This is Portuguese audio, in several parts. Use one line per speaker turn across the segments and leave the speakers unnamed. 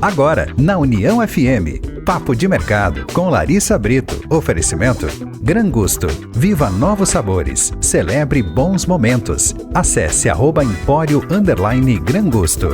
Agora, na União FM, Papo de Mercado, com Larissa Brito. Oferecimento Gran Gusto. Viva novos sabores. Celebre bons momentos. Acesse @empório_Gran Gusto.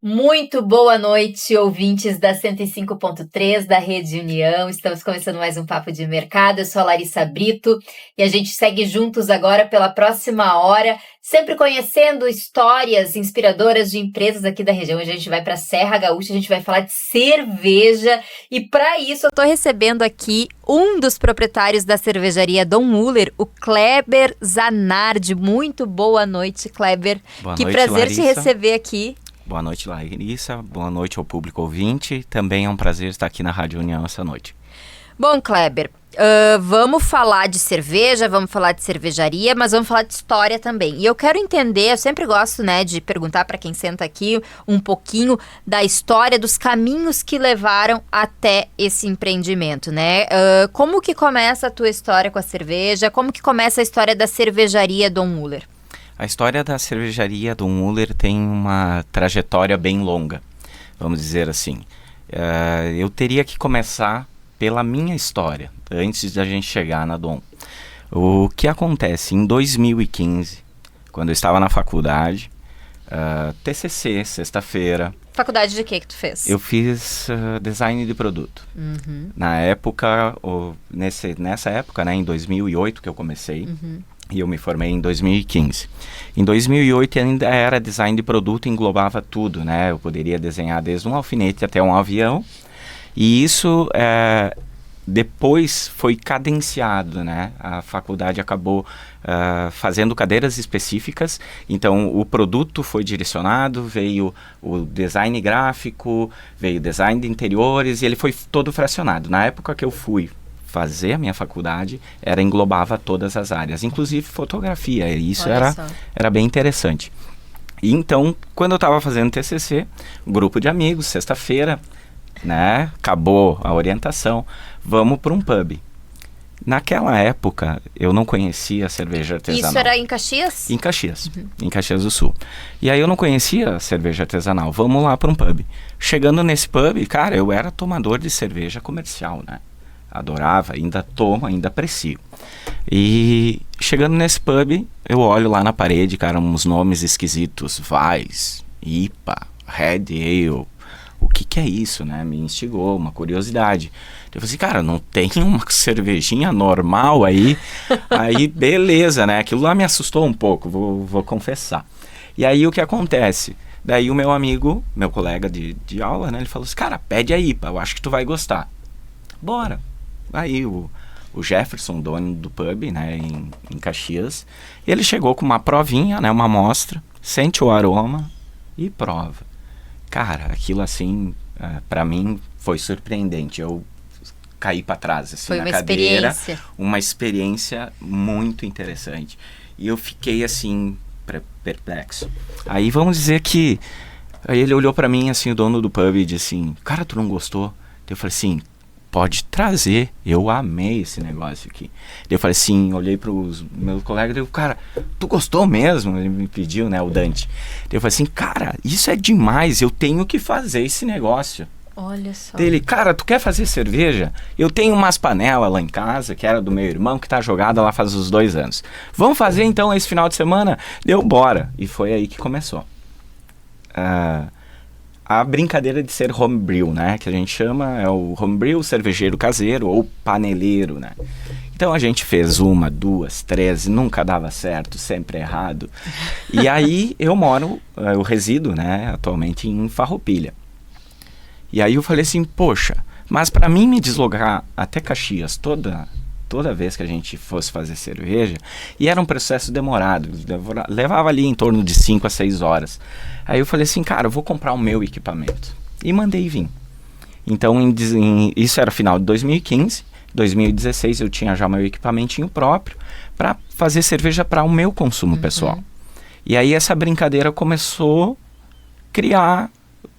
Muito boa noite, ouvintes da 105.3 da Rede União. Estamos começando mais um Papo de Mercado. Eu sou a Larissa Brito e a gente segue juntos agora pela próxima hora, sempre conhecendo histórias inspiradoras de empresas aqui da região. Hoje a gente vai para a Serra Gaúcha, a gente vai falar de cerveja e para isso eu estou recebendo aqui um dos proprietários da cervejaria Dom Muller, o Kleber Zanardi. Muito boa noite, Kleber.
Boa
que
noite,
prazer
Larissa.
te receber aqui.
Boa noite, Larissa. Boa noite ao público ouvinte. Também é um prazer estar aqui na Rádio União essa noite.
Bom, Kleber, vamos falar de cerveja, vamos falar de cervejaria, mas vamos falar de história também. E eu quero entender, eu sempre gosto, de perguntar para quem senta aqui um pouquinho da história, dos caminhos que levaram até esse empreendimento, né? Como que começa a tua história com a cerveja? Como que começa a história da cervejaria Dom Muller?
A história da cervejaria Dom Muller tem uma trajetória bem longa, vamos dizer assim. Eu teria que começar pela minha história, antes da gente chegar na Dom. O que acontece? Em 2015, quando eu estava na faculdade, TCC, sexta-feira.
Faculdade de que tu fez?
Eu fiz design de produto.
Uhum.
Na época, nessa época, em 2008 que eu comecei.
Uhum.
E eu me formei em 2015. Em 2008 ainda era design de produto, englobava tudo, né? Eu poderia desenhar desde um alfinete até um avião. E isso depois foi cadenciado, né? A faculdade acabou fazendo cadeiras específicas. Então o produto foi direcionado, veio o design gráfico, veio o design de interiores e ele foi todo fracionado. Na época que eu fui fazer a minha faculdade, englobava todas as áreas, inclusive fotografia, e isso era bem interessante. E então, quando eu estava fazendo TCC, um grupo de amigos, sexta-feira, né, acabou a orientação, vamos para um pub. Naquela época, eu não conhecia a cerveja artesanal.
Isso era em Caxias?
Em Caxias, em Caxias do Sul. E aí eu não conhecia a cerveja artesanal, vamos lá para um pub. Chegando nesse pub, cara, eu era tomador de cerveja comercial, né? Adorava, ainda tomo, ainda aprecio. E chegando nesse pub, eu olho lá na parede, cara, uns nomes esquisitos. Weiss, IPA, Red Ale. O que é isso, né? Me instigou, uma curiosidade. Eu falei assim, cara, não tem uma cervejinha normal aí? Aí, beleza, né? Aquilo lá me assustou um pouco, vou confessar. E aí, o que acontece? Daí o meu amigo, meu colega de aula, né? Ele falou assim, cara, pede a IPA, eu acho que tu vai gostar. Bora. Aí o Jefferson, dono do pub, né, em Caxias, ele chegou com uma provinha, né, uma amostra, sente o aroma e prova. Cara, aquilo assim, pra mim foi surpreendente. Eu caí pra trás, assim, na cadeira. Uma experiência muito interessante. E eu fiquei, assim, perplexo. Aí vamos dizer que... Aí ele olhou pra mim, assim, o dono do pub, e disse assim, cara, tu não gostou? Eu falei assim... Pode trazer, eu amei esse negócio aqui. Eu falei assim, olhei para os meus colegas e eu, cara, tu gostou mesmo? Ele me pediu, né, o Dante. Eu falei assim, cara, isso é demais, eu tenho que fazer esse negócio.
Olha só.
Ele, cara, tu quer fazer cerveja? Eu tenho umas panelas lá em casa, que era do meu irmão, que tá jogada lá faz uns 2 anos. Vamos fazer então esse final de semana? Deu, bora. E foi aí que começou. A brincadeira de ser homebrew, né? Que a gente chama é o homebrew, cervejeiro caseiro ou paneleiro, né? Então a gente fez 1, 2, 3, nunca dava certo, sempre errado. E aí eu resido, né? Atualmente em Farroupilha. E aí eu falei assim, poxa, mas para mim me deslocar até Caxias toda vez que a gente fosse fazer cerveja, e era um processo demorado, levava ali em torno de 5 a 6 horas. Aí eu falei assim, cara, eu vou comprar o meu equipamento. E mandei vir. Então, isso era final de 2015, 2016 eu tinha já meu equipamentinho próprio para fazer cerveja para o meu consumo pessoal. E aí essa brincadeira começou a criar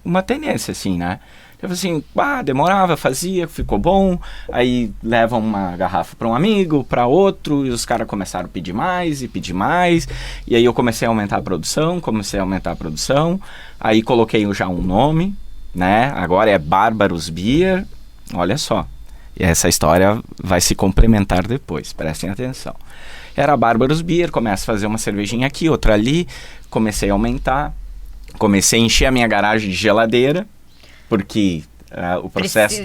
uma tendência, assim, né? Eu falei assim, demorava, fazia, ficou bom. Aí leva uma garrafa para um amigo, para outro, e os caras começaram a pedir mais e pedir mais. E aí eu comecei a aumentar a produção, Aí coloquei já um nome, né? Agora é Bárbaros Beer. Olha só. E essa história vai se complementar depois, prestem atenção. Era Bárbaros Beer, começo a fazer uma cervejinha aqui, outra ali, comecei a aumentar, comecei a encher a minha garagem de geladeira, porque o processo...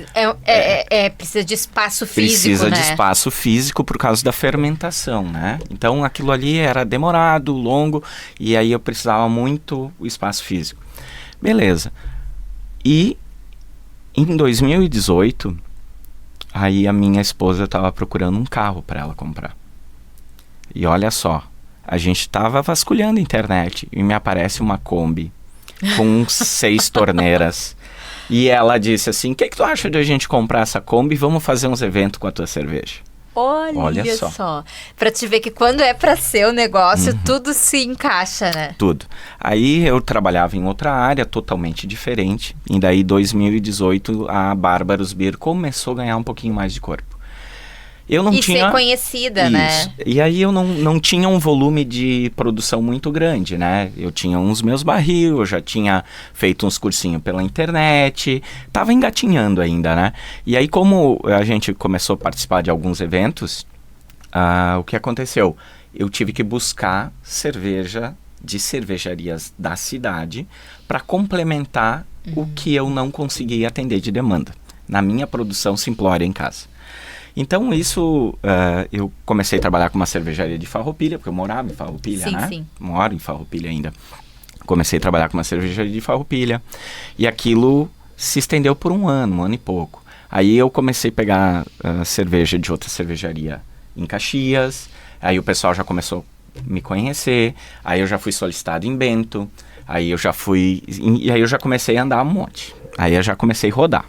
Precisa de espaço físico,
precisa
né?
de espaço físico por causa da fermentação, né? Então aquilo ali era demorado, longo, e aí eu precisava muito o espaço físico. Beleza. E em 2018, aí a minha esposa estava procurando um carro para ela comprar. E olha só, a gente estava vasculhando a internet e me aparece uma Kombi com 6 torneiras. E ela disse assim, o que tu acha de a gente comprar essa Kombi e vamos fazer uns eventos com a tua cerveja?
Olha só. Pra te ver que quando é pra ser o negócio, tudo se encaixa, né?
Tudo. Aí eu trabalhava em outra área totalmente diferente. E daí, em 2018, a Bárbaros Beer começou a ganhar um pouquinho mais de corpo. Eu não tinha...
ser conhecida, né?
E aí eu não tinha um volume de produção muito grande, né? Eu tinha uns meus barril, eu já tinha feito uns cursinhos pela internet, tava engatinhando ainda, né? E aí como a gente começou a participar de alguns eventos, o que aconteceu? Eu tive que buscar cerveja de cervejarias da cidade para complementar o que eu não conseguia atender de demanda na minha produção simplória em casa. Então isso, eu comecei a trabalhar com uma cervejaria de Farroupilha, porque eu morava em Farroupilha, né?
Sim.
Moro em Farroupilha ainda. Comecei a trabalhar com uma cervejaria de Farroupilha e aquilo se estendeu por um ano e pouco. Aí eu comecei a pegar cerveja de outra cervejaria em Caxias, aí o pessoal já começou a me conhecer, aí eu já fui solicitado em Bento, aí eu já fui... E aí eu já comecei a andar um monte. Aí eu já comecei a rodar.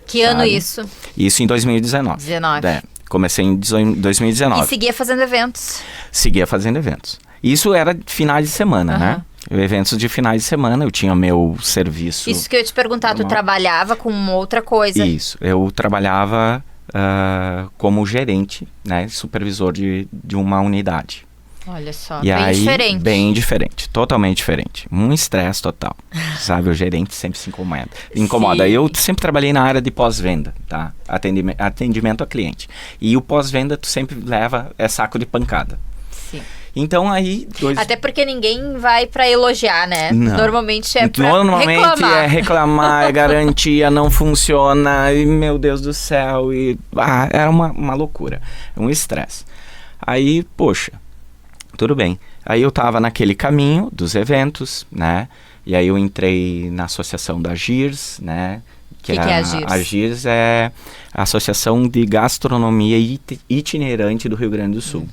Que ano isso?
Isso em 2019. Comecei em 2019.
E seguia fazendo eventos?
Seguia fazendo eventos. Isso era finais de semana, né? Eventos de finais de semana, eu tinha meu serviço...
Isso que eu ia te perguntar, tu trabalhava com outra coisa?
Isso, eu trabalhava como gerente, né? Supervisor de uma unidade.
Olha só,
e
bem
aí,
diferente.
Bem diferente, totalmente diferente. Um estresse total, sabe? O gerente sempre se incomoda.
Sim.
Eu sempre trabalhei na área de pós-venda, tá? Atendimento a cliente. E o pós-venda tu sempre leva saco de pancada.
Sim.
Então aí...
Até porque ninguém vai pra elogiar, né?
Não.
Normalmente é pra reclamar.
É reclamar, é garantia, não funciona, e meu Deus do céu, e era uma loucura, um estresse. Aí, poxa... Tudo bem. Aí eu tava naquele caminho dos eventos, né? E aí eu entrei na associação da GIRS, né?
Que é a GIRS?
A GIRS é a Associação de Gastronomia Itinerante do Rio Grande do Sul.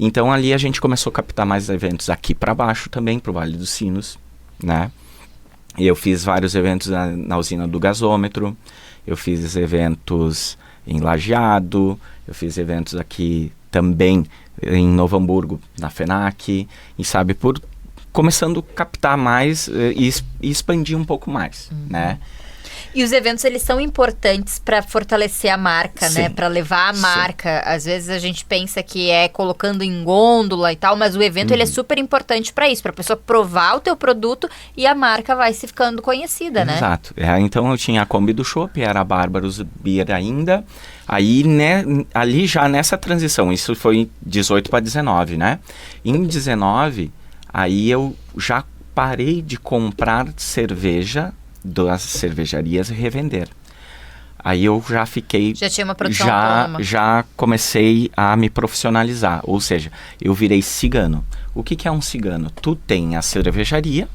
Então ali a gente começou a captar mais eventos aqui para baixo também, pro Vale dos Sinos, né? E eu fiz vários eventos na usina do gasômetro, eu fiz eventos em Lajeado, eu fiz eventos aqui também em Novo Hamburgo, na FENAC, e sabe, começando a captar mais e expandir um pouco mais, né?
E os eventos, eles são importantes para fortalecer a marca,
Sim.
né? Para levar a marca. Às vezes a gente pensa que é colocando em gôndola e tal, mas o evento ele é super importante para isso, para a pessoa provar o teu produto e a marca vai se ficando conhecida, né?
Exato. Então eu tinha a Kombi do Chopp, era a Bárbaros Beer ainda. Aí, né, ali já nessa transição, isso foi 18 para 19, né? Em 19, aí eu já parei de comprar cerveja das cervejarias e revender. Aí eu já fiquei...
Já tinha uma produção autônoma.
Já comecei a me profissionalizar, ou seja, eu virei cigano. O que é um cigano? Tu tem a cervejaria,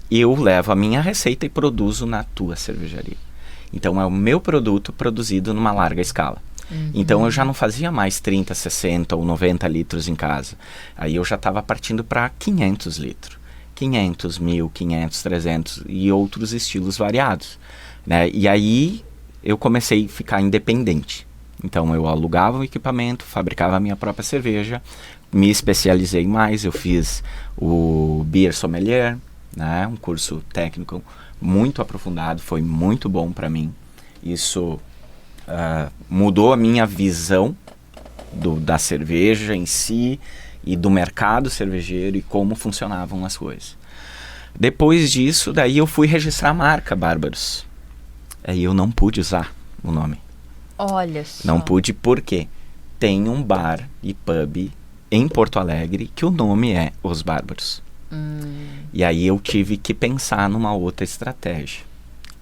eu levo a minha receita e produzo na tua cervejaria. Então é o meu produto produzido numa larga escala. Então eu já não fazia mais 30, 60 ou 90 litros em casa. Aí eu já estava partindo para 500 litros. 500, 1.000, 500, 300 e outros estilos variados, né? E aí eu comecei a ficar independente. Então eu alugava o equipamento, fabricava a minha própria cerveja, me especializei mais, eu fiz o Beer Sommelier, né? Um curso técnico muito aprofundado, foi muito bom para mim. Isso mudou a minha visão da cerveja em si e do mercado cervejeiro e como funcionavam as coisas. Depois disso, daí eu fui registrar a marca Bárbaros. Aí eu não pude usar o nome.
Olha só.
Não pude porque tem um bar e pub em Porto Alegre que o nome é Os Bárbaros. E aí eu tive que pensar numa outra estratégia.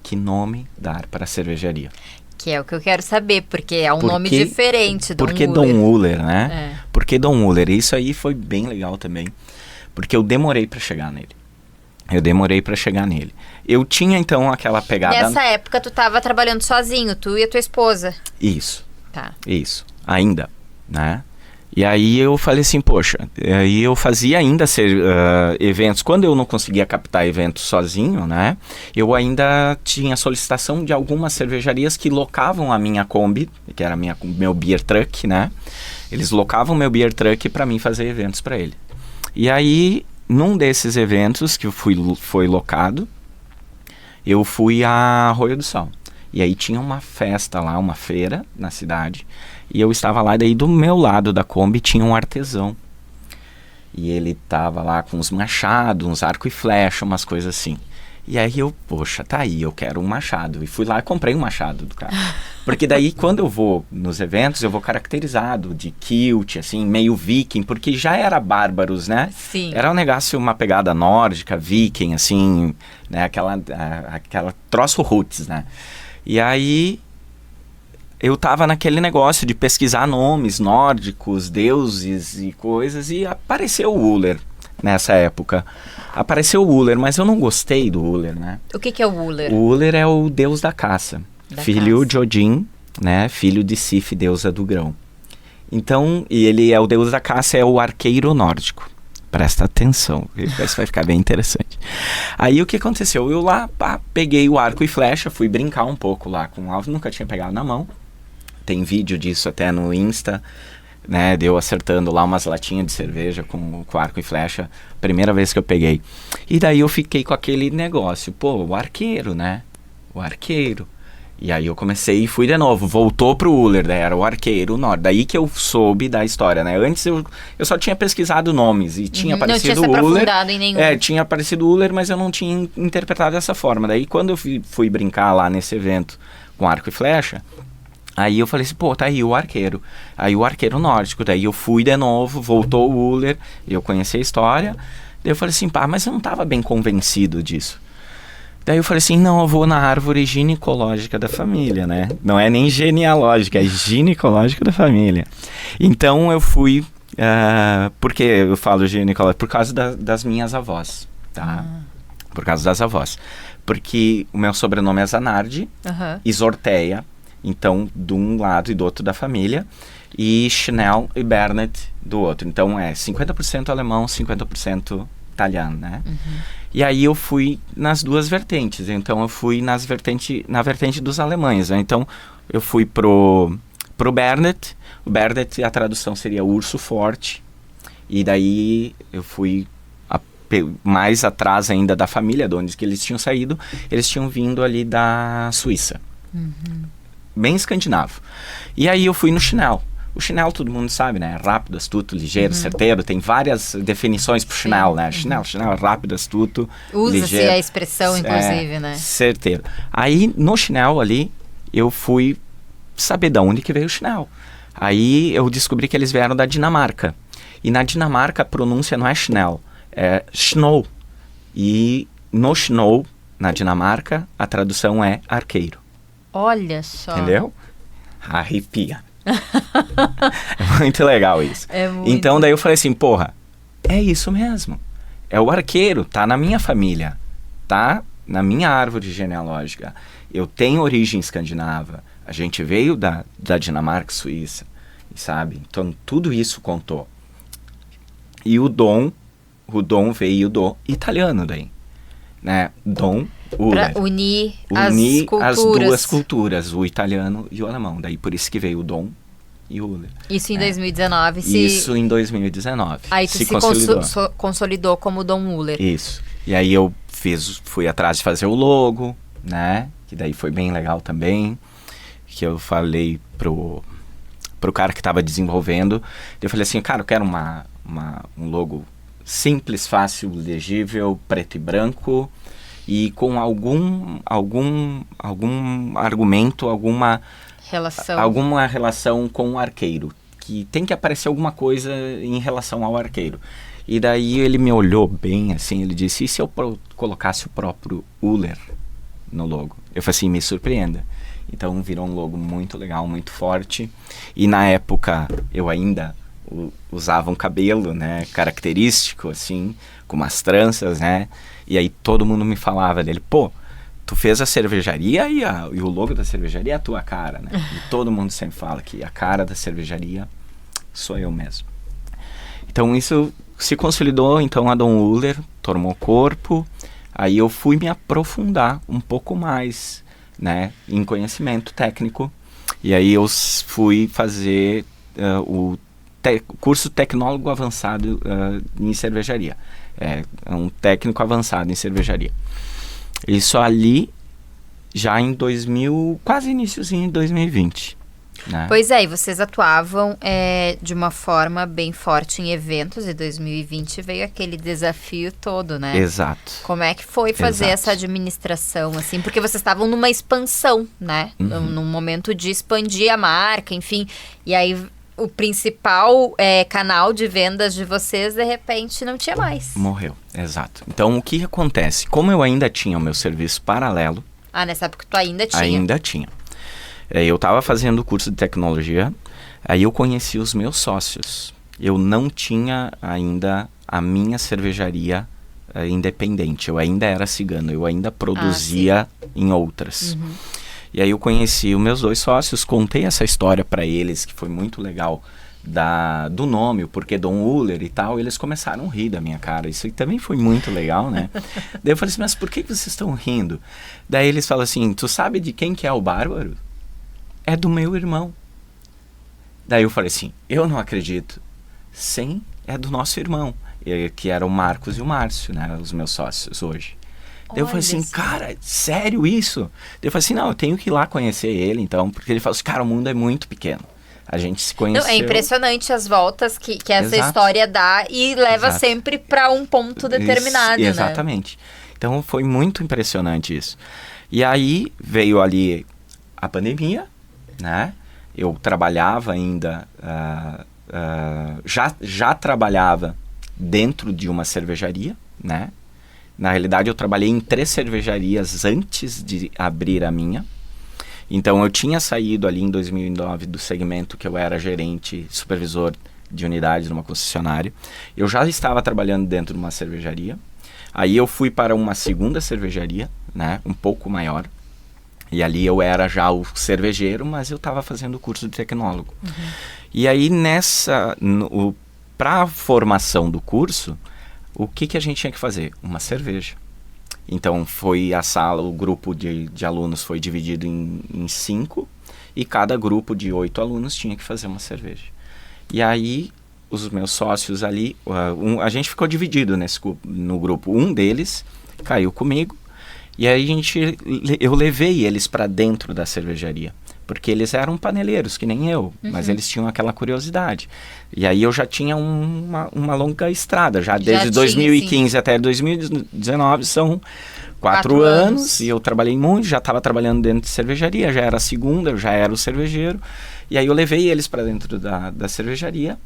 Que nome dar para a cervejaria?
Que é o que eu quero saber, porque é um nome diferente.
Por que Dom Uller, né? Por que Dom Uller? Isso aí foi bem legal também, porque eu demorei para chegar nele. Eu tinha então aquela pegada...
Nessa época tu tava trabalhando sozinho, tu e a tua esposa.
Isso.
Tá.
Isso. Ainda, né? E aí eu falei assim, poxa, aí eu fazia ainda eventos. Quando eu não conseguia captar eventos sozinho, né? Eu ainda tinha solicitação de algumas cervejarias que locavam a minha Kombi, que era meu beer truck, né? Eles locavam meu beer truck para mim fazer eventos para ele. E aí, num desses eventos que foi locado, eu fui a Arroio do Sal. E aí tinha uma festa lá, uma feira na cidade. E eu estava lá, e daí do meu lado da Kombi tinha um artesão. E ele tava lá com uns machados, uns arco e flecha, umas coisas assim. E aí eu, poxa, tá aí, eu quero um machado. E fui lá e comprei um machado do cara. Porque daí quando eu vou nos eventos, eu vou caracterizado de kilt, assim, meio viking, porque já era Bárbaros, né?
Sim.
Era um negócio, uma pegada nórdica, viking, assim, né? Aquela troço roots, né? E aí eu tava naquele negócio de pesquisar nomes nórdicos, deuses e coisas, e apareceu o Uller nessa época. Apareceu o Uller, mas eu não gostei do Uller, né?
O que é o Uller?
O Uller é o deus da caça. Filho de Odin, né? Filho de Sif, deusa do grão. Então, e ele é o deus da caça, é o arqueiro nórdico. Presta atenção, isso vai ficar bem interessante. Aí o que aconteceu? Eu lá, peguei o arco e flecha, fui brincar um pouco lá com o alvo, nunca tinha pegado na mão. Tem vídeo disso até no Insta, né? Deu acertando lá umas latinhas de cerveja com arco e flecha, primeira vez que eu peguei. E daí eu fiquei com aquele negócio, pô, o arqueiro, né? O arqueiro. E aí eu comecei e fui de novo, voltou pro Uller, daí era o arqueiro nórdico. Daí que eu soube da história, né? Antes eu só tinha pesquisado nomes e tinha aparecido
Uller. Não tinha se
Uller.
aprofundado em nenhum.
Tinha aparecido Uller, mas eu não tinha interpretado dessa forma. Daí quando eu fui brincar lá nesse evento com arco e flecha, aí eu falei assim, pô, tá aí o arqueiro. Aí o arqueiro nórdico, daí eu fui de novo, voltou o Uller, eu conheci a história. Daí eu falei assim, mas eu não tava bem convencido disso. Daí eu falei assim, não, eu vou na árvore ginecológica da família, né? Não é nem genealógica, é ginecológica da família. Então eu fui, porque eu falo ginecológica? Por causa das minhas avós, tá? Por causa das avós. Porque o meu sobrenome é Zanardi, e Zorteia, então de um lado e do outro da família, e Schnell e Bernet do outro. Então é 50% alemão, 50% italiano, né? E aí eu fui nas duas vertentes. Então eu fui na vertente dos alemães, né? Então eu fui pro Bernet. O Bernet, a tradução seria urso forte. E daí eu fui mais atrás ainda da família, de onde que eles tinham saído. Eles tinham vindo ali da Suíça. Bem escandinavo. E aí eu fui no Schnell. O Schnell, todo mundo sabe, né? Rápido, astuto, ligeiro, certeiro. Tem várias definições pro Schnell, né? Schnell, rápido, astuto,
Usa-se
ligeiro.
a expressão, inclusive, né?
Certeiro. Aí, no Schnell ali, eu fui saber de onde que veio o Schnell. Aí, eu descobri que eles vieram da Dinamarca. E na Dinamarca, a pronúncia não é Schnell, é Snow. E no Snow, na Dinamarca, a tradução é arqueiro.
Olha só.
Entendeu? Arrepia. É muito legal isso. Então daí eu falei assim, porra, é isso mesmo. É o arqueiro, tá na minha família, tá na minha árvore genealógica. Eu tenho origem escandinava. A gente veio da Dinamarca, Suíça, sabe? Então tudo isso contou. E o Dom veio do italiano daí, né? Dom Uller.
Pra unir
as duas culturas, o italiano e o alemão. Daí por isso que veio o Dom e o Uller.
Isso em 2019.
Isso em 2019.
Aí tu se consolidou como Dom Uller.
Isso. E aí eu fui atrás de fazer o logo, né? Que daí foi bem legal também. Que eu falei pro cara que estava desenvolvendo. Eu falei assim, cara, eu quero um logo simples, fácil, legível, preto e branco. E com algum argumento, alguma relação com o arqueiro. Que tem que aparecer alguma coisa em relação ao arqueiro. E daí ele me olhou bem assim, ele disse, e se eu colocasse o próprio Uller no logo? Eu falei assim, me surpreenda. Então virou um logo muito legal, muito forte. E na época eu ainda usava um cabelo, né, característico, assim, com umas tranças, né? E aí todo mundo me falava dele, pô, tu fez a cervejaria e o logo da cervejaria é a tua cara, né? E todo mundo sempre fala que a cara da cervejaria sou eu mesmo. Então isso se consolidou, então a Dom Uller tomou corpo, aí eu fui me aprofundar um pouco mais, né, em conhecimento técnico, e aí eu fui fazer o curso tecnólogo avançado em cervejaria, um técnico avançado em cervejaria. Isso ali já em 2000, quase iniciozinho de 2020. Né?
Pois é, e vocês atuavam de uma forma bem forte em eventos, e 2020 veio aquele desafio todo, né?
Exato.
Como é que foi fazer essa administração, assim? Porque vocês estavam numa expansão, né? Num momento de expandir a marca, enfim. E aí o principal canal de vendas de vocês, de repente, não tinha mais.
Morreu, exato. Então, o que acontece? Como eu ainda tinha o meu serviço paralelo...
Ah, nessa época tu ainda tinha?
Ainda tinha. Eu estava fazendo o curso de tecnologia, aí eu conheci os meus sócios. Eu não tinha ainda a minha cervejaria independente, eu ainda era cigano, eu ainda produzia em outras. E aí eu conheci os meus 2 sócios, contei essa história para eles, que foi muito legal, do nome, o porquê Dom Uller e tal, eles começaram a rir da minha cara. Isso também foi muito legal, né? Daí eu falei assim, mas por que vocês estão rindo? Daí eles falam assim, tu sabe de quem que é o Bárbaro? É do meu irmão. Daí eu falei assim, eu não acredito. Sim, é do nosso irmão, que eram o Marcos e o Márcio, né, os meus sócios hoje. Daí eu falei assim, cara, sério isso? Daí eu falei assim, não, eu tenho que ir lá conhecer ele, então, porque ele falou assim, cara, o mundo é muito pequeno. A gente se conheceu...
Não, é impressionante as voltas que essa história dá e leva sempre para um ponto determinado,
isso, exatamente. Então foi muito impressionante isso. E aí veio ali a pandemia, né? Eu trabalhava ainda, já trabalhava dentro de uma cervejaria, né? Na realidade, eu trabalhei em 3 cervejarias antes de abrir a minha. Então, eu tinha saído ali em 2009 do segmento que eu era gerente, supervisor de unidades numa concessionária. Eu já estava trabalhando dentro de uma cervejaria. Aí, eu fui para uma segunda cervejaria, né? Um pouco maior. E ali eu era já o cervejeiro, mas eu estava fazendo o curso de tecnólogo. E aí, para a formação do curso, o que a gente tinha que fazer? Uma cerveja. Então, foi a sala, o grupo de alunos foi dividido em 5, e cada grupo de 8 alunos tinha que fazer uma cerveja. E aí, os meus sócios ali, a gente ficou dividido no grupo. Um deles caiu comigo, e aí eu levei eles para dentro da cervejaria, porque eles eram paneleiros, que nem eu, mas eles tinham aquela curiosidade. E aí eu já tinha uma longa estrada, desde 2015 até 2019, são 4 anos, e eu trabalhei muito, já estava trabalhando dentro de cervejaria, já era a segunda, eu já era o cervejeiro, e aí eu levei eles para dentro da cervejaria,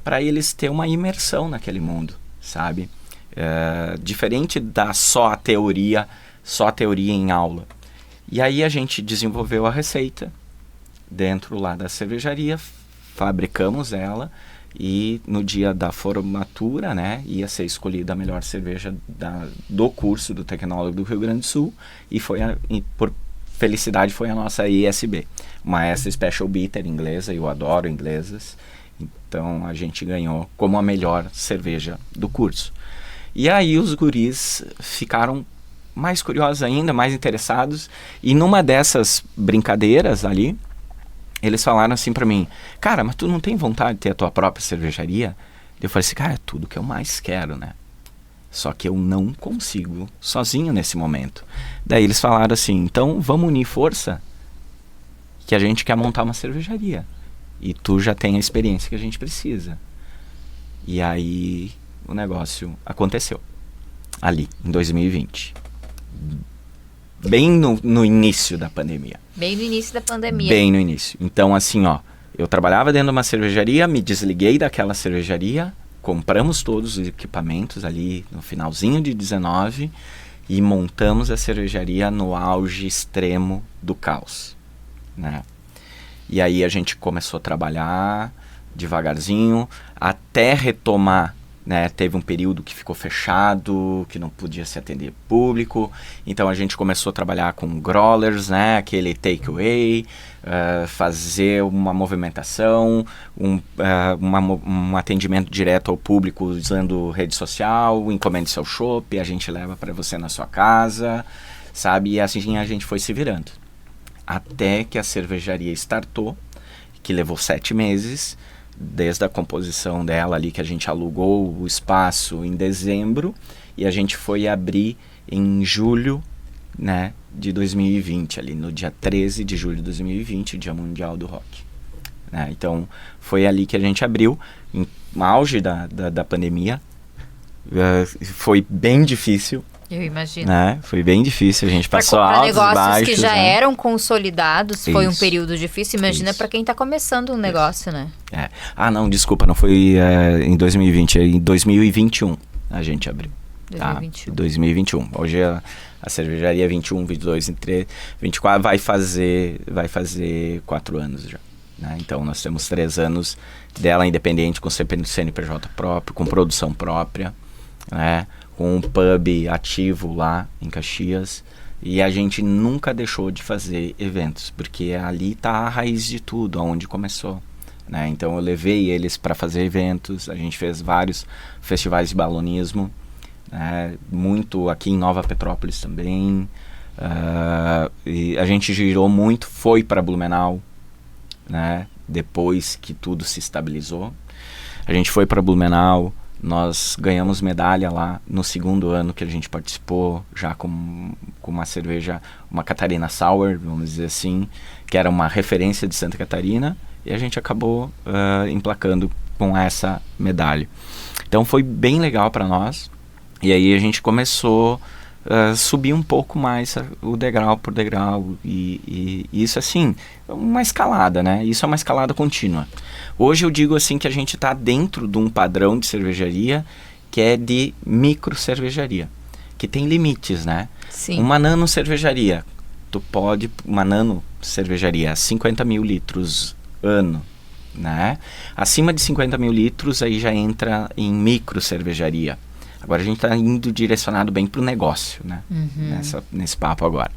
para eles terem uma imersão naquele mundo, sabe? Diferente da só a teoria em aula. E aí a gente desenvolveu a receita dentro lá da cervejaria, fabricamos ela, e no dia da formatura, né, ia ser escolhida a melhor cerveja do curso do Tecnólogo do Rio Grande do Sul, e por felicidade foi a nossa ISB, uma S Special Bitter inglesa, eu adoro inglesas, então a gente ganhou como a melhor cerveja do curso. E aí os guris ficaram mais curiosos ainda, mais interessados, e numa dessas brincadeiras ali, eles falaram assim pra mim, cara, mas tu não tem vontade de ter a tua própria cervejaria? Eu falei assim, cara, é tudo que eu mais quero, né? Só que eu não consigo sozinho nesse momento. Daí eles falaram assim, então vamos unir força, que a gente quer montar uma cervejaria. E tu já tem a experiência que a gente precisa. E aí o negócio aconteceu. Ali, em 2020. Bem no início da pandemia.
Bem no início da pandemia.
Bem no início. Então, assim, ó, eu trabalhava dentro de uma cervejaria, me desliguei daquela cervejaria, compramos todos os equipamentos ali no finalzinho de 19 e montamos a cervejaria no auge extremo do caos, né? E aí a gente começou a trabalhar devagarzinho até retomar, né? Teve um período que ficou fechado, que não podia se atender público, então a gente começou a trabalhar com growlers, né? Aquele takeaway, fazer uma movimentação, um atendimento direto ao público usando rede social, encomende seu chopp, a gente leva para você na sua casa, sabe? E assim a gente foi se virando. Até que a cervejaria startou, que levou 7 meses, desde a composição dela ali, que a gente alugou o espaço em dezembro, e a gente foi abrir em julho, né, de 2020, ali no dia 13 de julho de 2020, o Dia Mundial do Rock, né? Então foi ali que a gente abriu, em auge da pandemia. Foi bem difícil.
Eu imagino.
Né? Foi bem difícil, a gente passou
altos e baixos. Para negócios que já eram consolidados, foi um período difícil. Imagina para quem está começando um negócio, né?
Ah, não, desculpa, não foi em 2020, em 2021 a gente abriu. 2021. Tá? 2021. Hoje a cervejaria 21, 22, 23, 24 vai fazer 4 anos já. Né? Então nós temos 3 anos dela independente, com CNPJ próprio, com produção própria, né? Com um pub ativo lá em Caxias, e a gente nunca deixou de fazer eventos, porque ali está a raiz de tudo, onde começou, né? Então eu levei eles para fazer eventos, a gente fez vários festivais de balonismo, né? Muito aqui em Nova Petrópolis também, e a gente girou muito, foi para Blumenau, né? Depois que tudo se estabilizou, a gente foi para Blumenau. Nós ganhamos medalha lá no 2º ano que a gente participou, já com uma cerveja, uma Catarina Sour, vamos dizer assim, que era uma referência de Santa Catarina, e a gente acabou emplacando com essa medalha. Então foi bem legal para nós, e aí a gente começou a subir um pouco mais o degrau por degrau, e isso assim, uma escalada, né? Isso é uma escalada contínua. Hoje eu digo assim que a gente está dentro de um padrão de cervejaria que é de micro cervejaria, que tem limites, né?
Sim.
Uma nano cervejaria, uma nano cervejaria, 50 mil litros ano, né? Acima de 50 mil litros aí já entra em micro cervejaria. Agora a gente está indo direcionado bem para o negócio, né?
Uhum.
Nesse papo agora.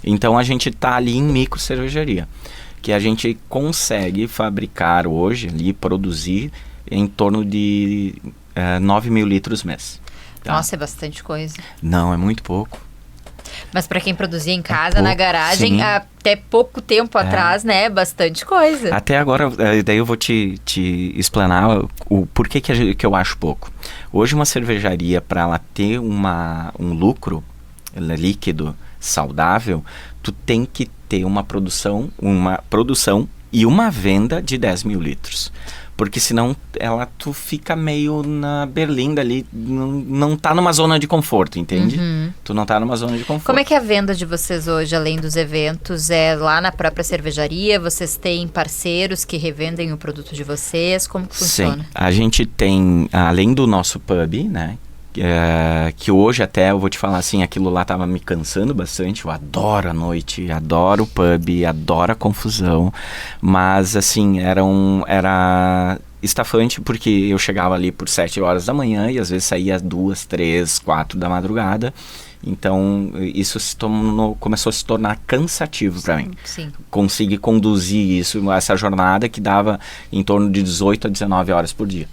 Então a gente está ali em micro cervejaria, que a gente consegue fabricar hoje, ali, produzir em torno de 9 mil litros mês. Tá?
Nossa, é bastante coisa.
Não, é muito pouco.
Mas para quem produzia em casa, na garagem,
sim.
Até pouco tempo atrás, né? É bastante coisa.
Até agora, daí eu vou te explanar o porquê que eu acho pouco. Hoje uma cervejaria, para ela ter um lucro líquido, saudável, tu tem que ter uma produção e uma venda de 10 mil litros. Porque senão tu fica meio na berlinda ali, não tá numa zona de conforto, entende?
Uhum.
Tu não tá numa zona de conforto.
Como é que é a venda de vocês hoje, além dos eventos? É lá na própria cervejaria? Vocês têm parceiros que revendem o produto de vocês? Como que funciona?
Sim, a gente tem, além do nosso pub, né? Que hoje até eu vou te falar assim, aquilo lá tava me cansando bastante. Eu adoro a noite, adoro o pub, adoro a confusão, mas assim, era estafante, porque eu chegava ali por 7 horas da manhã e às vezes saía às 2, 3, 4 da madrugada. Então isso começou a se tornar cansativo para mim.
Sim.
Consegui conduzir essa jornada que dava em torno de 18 a 19 horas por dia,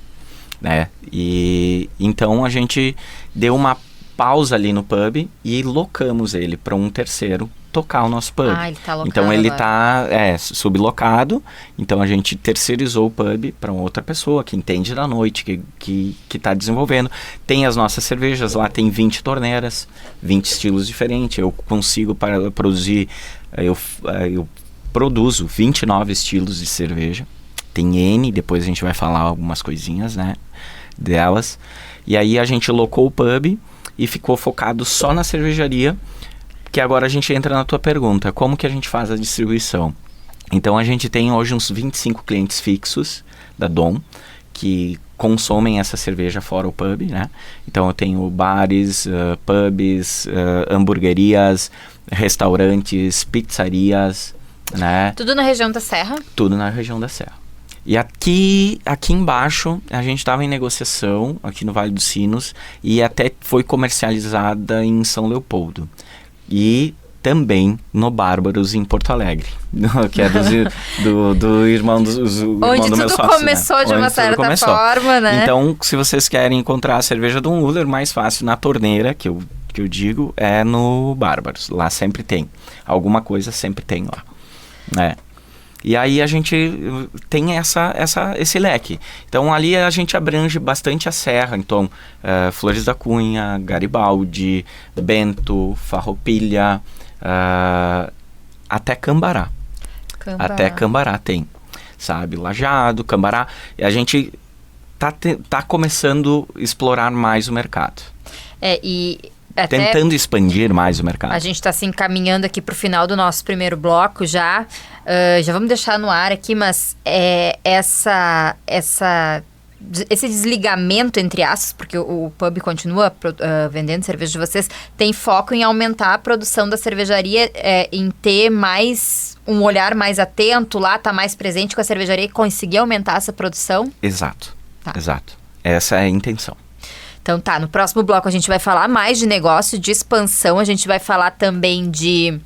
né? E então a gente deu uma pausa ali no pub e locamos ele para um terceiro tocar o nosso pub.
Ele tá locado
então ele
agora.
tá sublocado, então a gente terceirizou o pub para uma outra pessoa que entende da noite, que tá desenvolvendo. Tem as nossas cervejas lá, tem 20 torneiras, 20 estilos diferentes. Eu consigo produzir, eu produzo 29 estilos de cerveja. Tem N, depois a gente vai falar algumas coisinhas, né, delas. E aí a gente locou o pub e ficou focado só na cervejaria, que agora a gente entra na tua pergunta, como que a gente faz a distribuição? Então a gente tem hoje uns 25 clientes fixos da Dom, que consomem essa cerveja fora o pub, né? Então eu tenho bares, pubs, hamburguerias, restaurantes, pizzarias, né?
Tudo na região da Serra?
Tudo na região da Serra. E aqui embaixo, a gente estava em negociação, aqui no Vale dos Sinos, e até foi comercializada em São Leopoldo. E também no Bárbaros, em Porto Alegre, que é do irmão do
Onde
meu
tudo
sócio,
começou,
né?
de uma certa forma, né?
Então, se vocês querem encontrar a cerveja do Müller, mais fácil na torneira, que eu digo, é no Bárbaros. Lá sempre tem. Alguma coisa sempre tem lá, né? E aí a gente tem esse leque. Então ali a gente abrange bastante a serra. Então, Flores da Cunha, Garibaldi, Bento, Farroupilha, até Cambará. Até Cambará tem, sabe? Lajeado, Cambará. E a gente tá começando a explorar mais o mercado. Tentando expandir mais o mercado.
A gente está se encaminhando aqui para o final do nosso primeiro bloco já. Já vamos deixar no ar aqui, mas esse desligamento, entre aspas, porque o pub continua vendendo cerveja de vocês, tem foco em aumentar a produção da cervejaria, em ter mais um olhar mais atento lá, tá mais presente com a cervejaria e conseguir aumentar essa produção?
Exato, exato. Essa é a intenção.
Então tá, no próximo bloco a gente vai falar mais de negócio, de expansão, a gente vai falar também de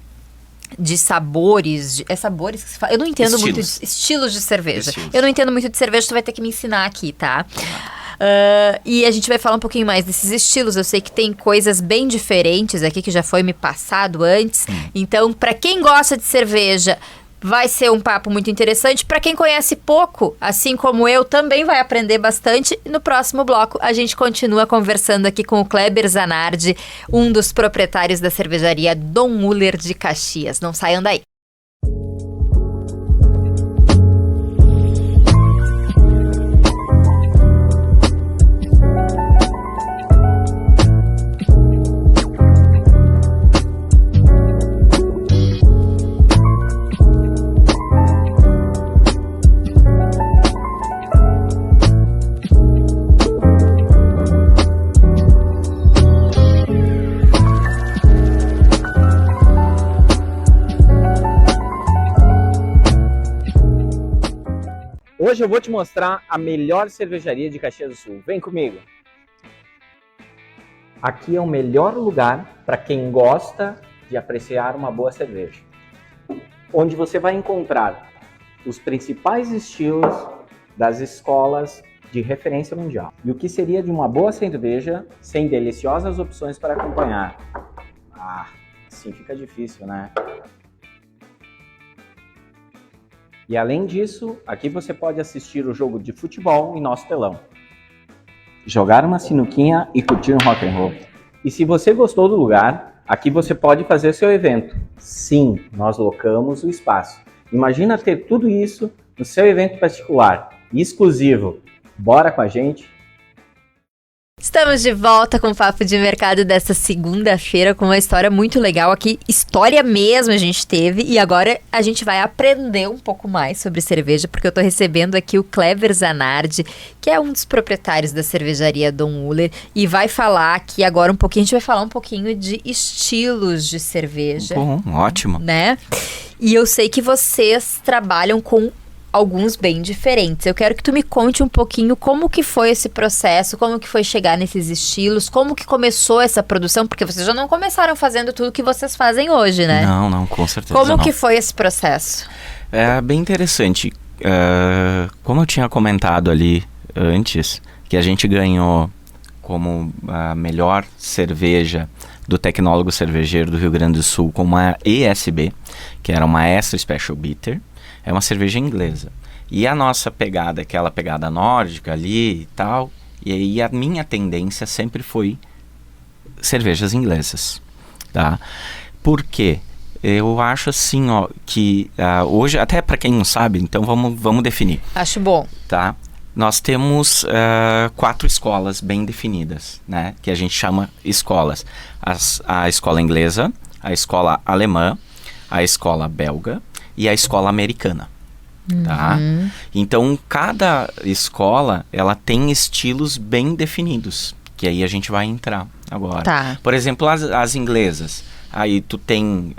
sabores, sabores que se fala. Eu não entendo muito de estilos de cerveja. Eu não entendo muito de cerveja, tu vai ter que me ensinar aqui, tá? E a gente vai falar um pouquinho mais desses estilos. Eu sei que tem coisas bem diferentes aqui que já foi me passado antes. Então, pra quem gosta de cerveja, vai ser um papo muito interessante. Para quem conhece pouco, assim como eu, também vai aprender bastante. No próximo bloco, a gente continua conversando aqui com o Kleber Zanardi, um dos proprietários da cervejaria Dom Müller de Caxias. Não saiam daí.
Hoje eu vou te mostrar a melhor cervejaria de Caxias do Sul. Vem comigo! Aqui é o melhor lugar para quem gosta de apreciar uma boa cerveja, onde você vai encontrar os principais estilos das escolas de referência mundial. E o que seria de uma boa cerveja sem deliciosas opções para acompanhar? Assim fica difícil, né? E além disso, aqui você pode assistir o jogo de futebol em nosso telão, jogar uma sinuquinha e curtir um rock and roll. E se você gostou do lugar, aqui você pode fazer seu evento. Sim, nós locamos o espaço. Imagina ter tudo isso no seu evento particular e exclusivo. Bora com a gente?
Estamos de volta com o Papo de Mercado dessa segunda-feira com uma história muito legal aqui. História mesmo a gente teve e agora a gente vai aprender um pouco mais sobre cerveja, porque eu tô recebendo aqui o Kleber Zanardi, que é um dos proprietários da cervejaria Dom Müller, e vai falar aqui agora um pouquinho, a gente vai falar um pouquinho de estilos de cerveja.
Bom, ótimo.
Né? E eu sei que vocês trabalham com alguns bem diferentes. Eu quero que tu me conte um pouquinho como que foi esse processo, como que foi chegar nesses estilos, como que começou essa produção, porque vocês já não começaram fazendo tudo que vocês fazem hoje, né?
Não, com certeza
Como
não.
que foi esse processo?
É bem interessante. Como eu tinha comentado ali antes, que a gente ganhou como a melhor cerveja do Tecnólogo Cervejeiro do Rio Grande do Sul com uma ESB, que era uma Extra Special Bitter. É uma cerveja inglesa. E a nossa pegada, aquela pegada nórdica ali e tal, e aí a minha tendência sempre foi cervejas inglesas, tá? Por quê? Eu acho assim, ó, que hoje, até para quem não sabe, então vamos definir.
Acho bom.
Tá? Nós temos 4 escolas bem definidas, né? Que a gente chama escolas. A escola inglesa, a escola alemã, a escola belga e a escola americana. Tá? Então, cada escola, ela tem estilos bem definidos, que aí a gente vai entrar agora.
Tá.
Por exemplo, as inglesas. Aí tu tem,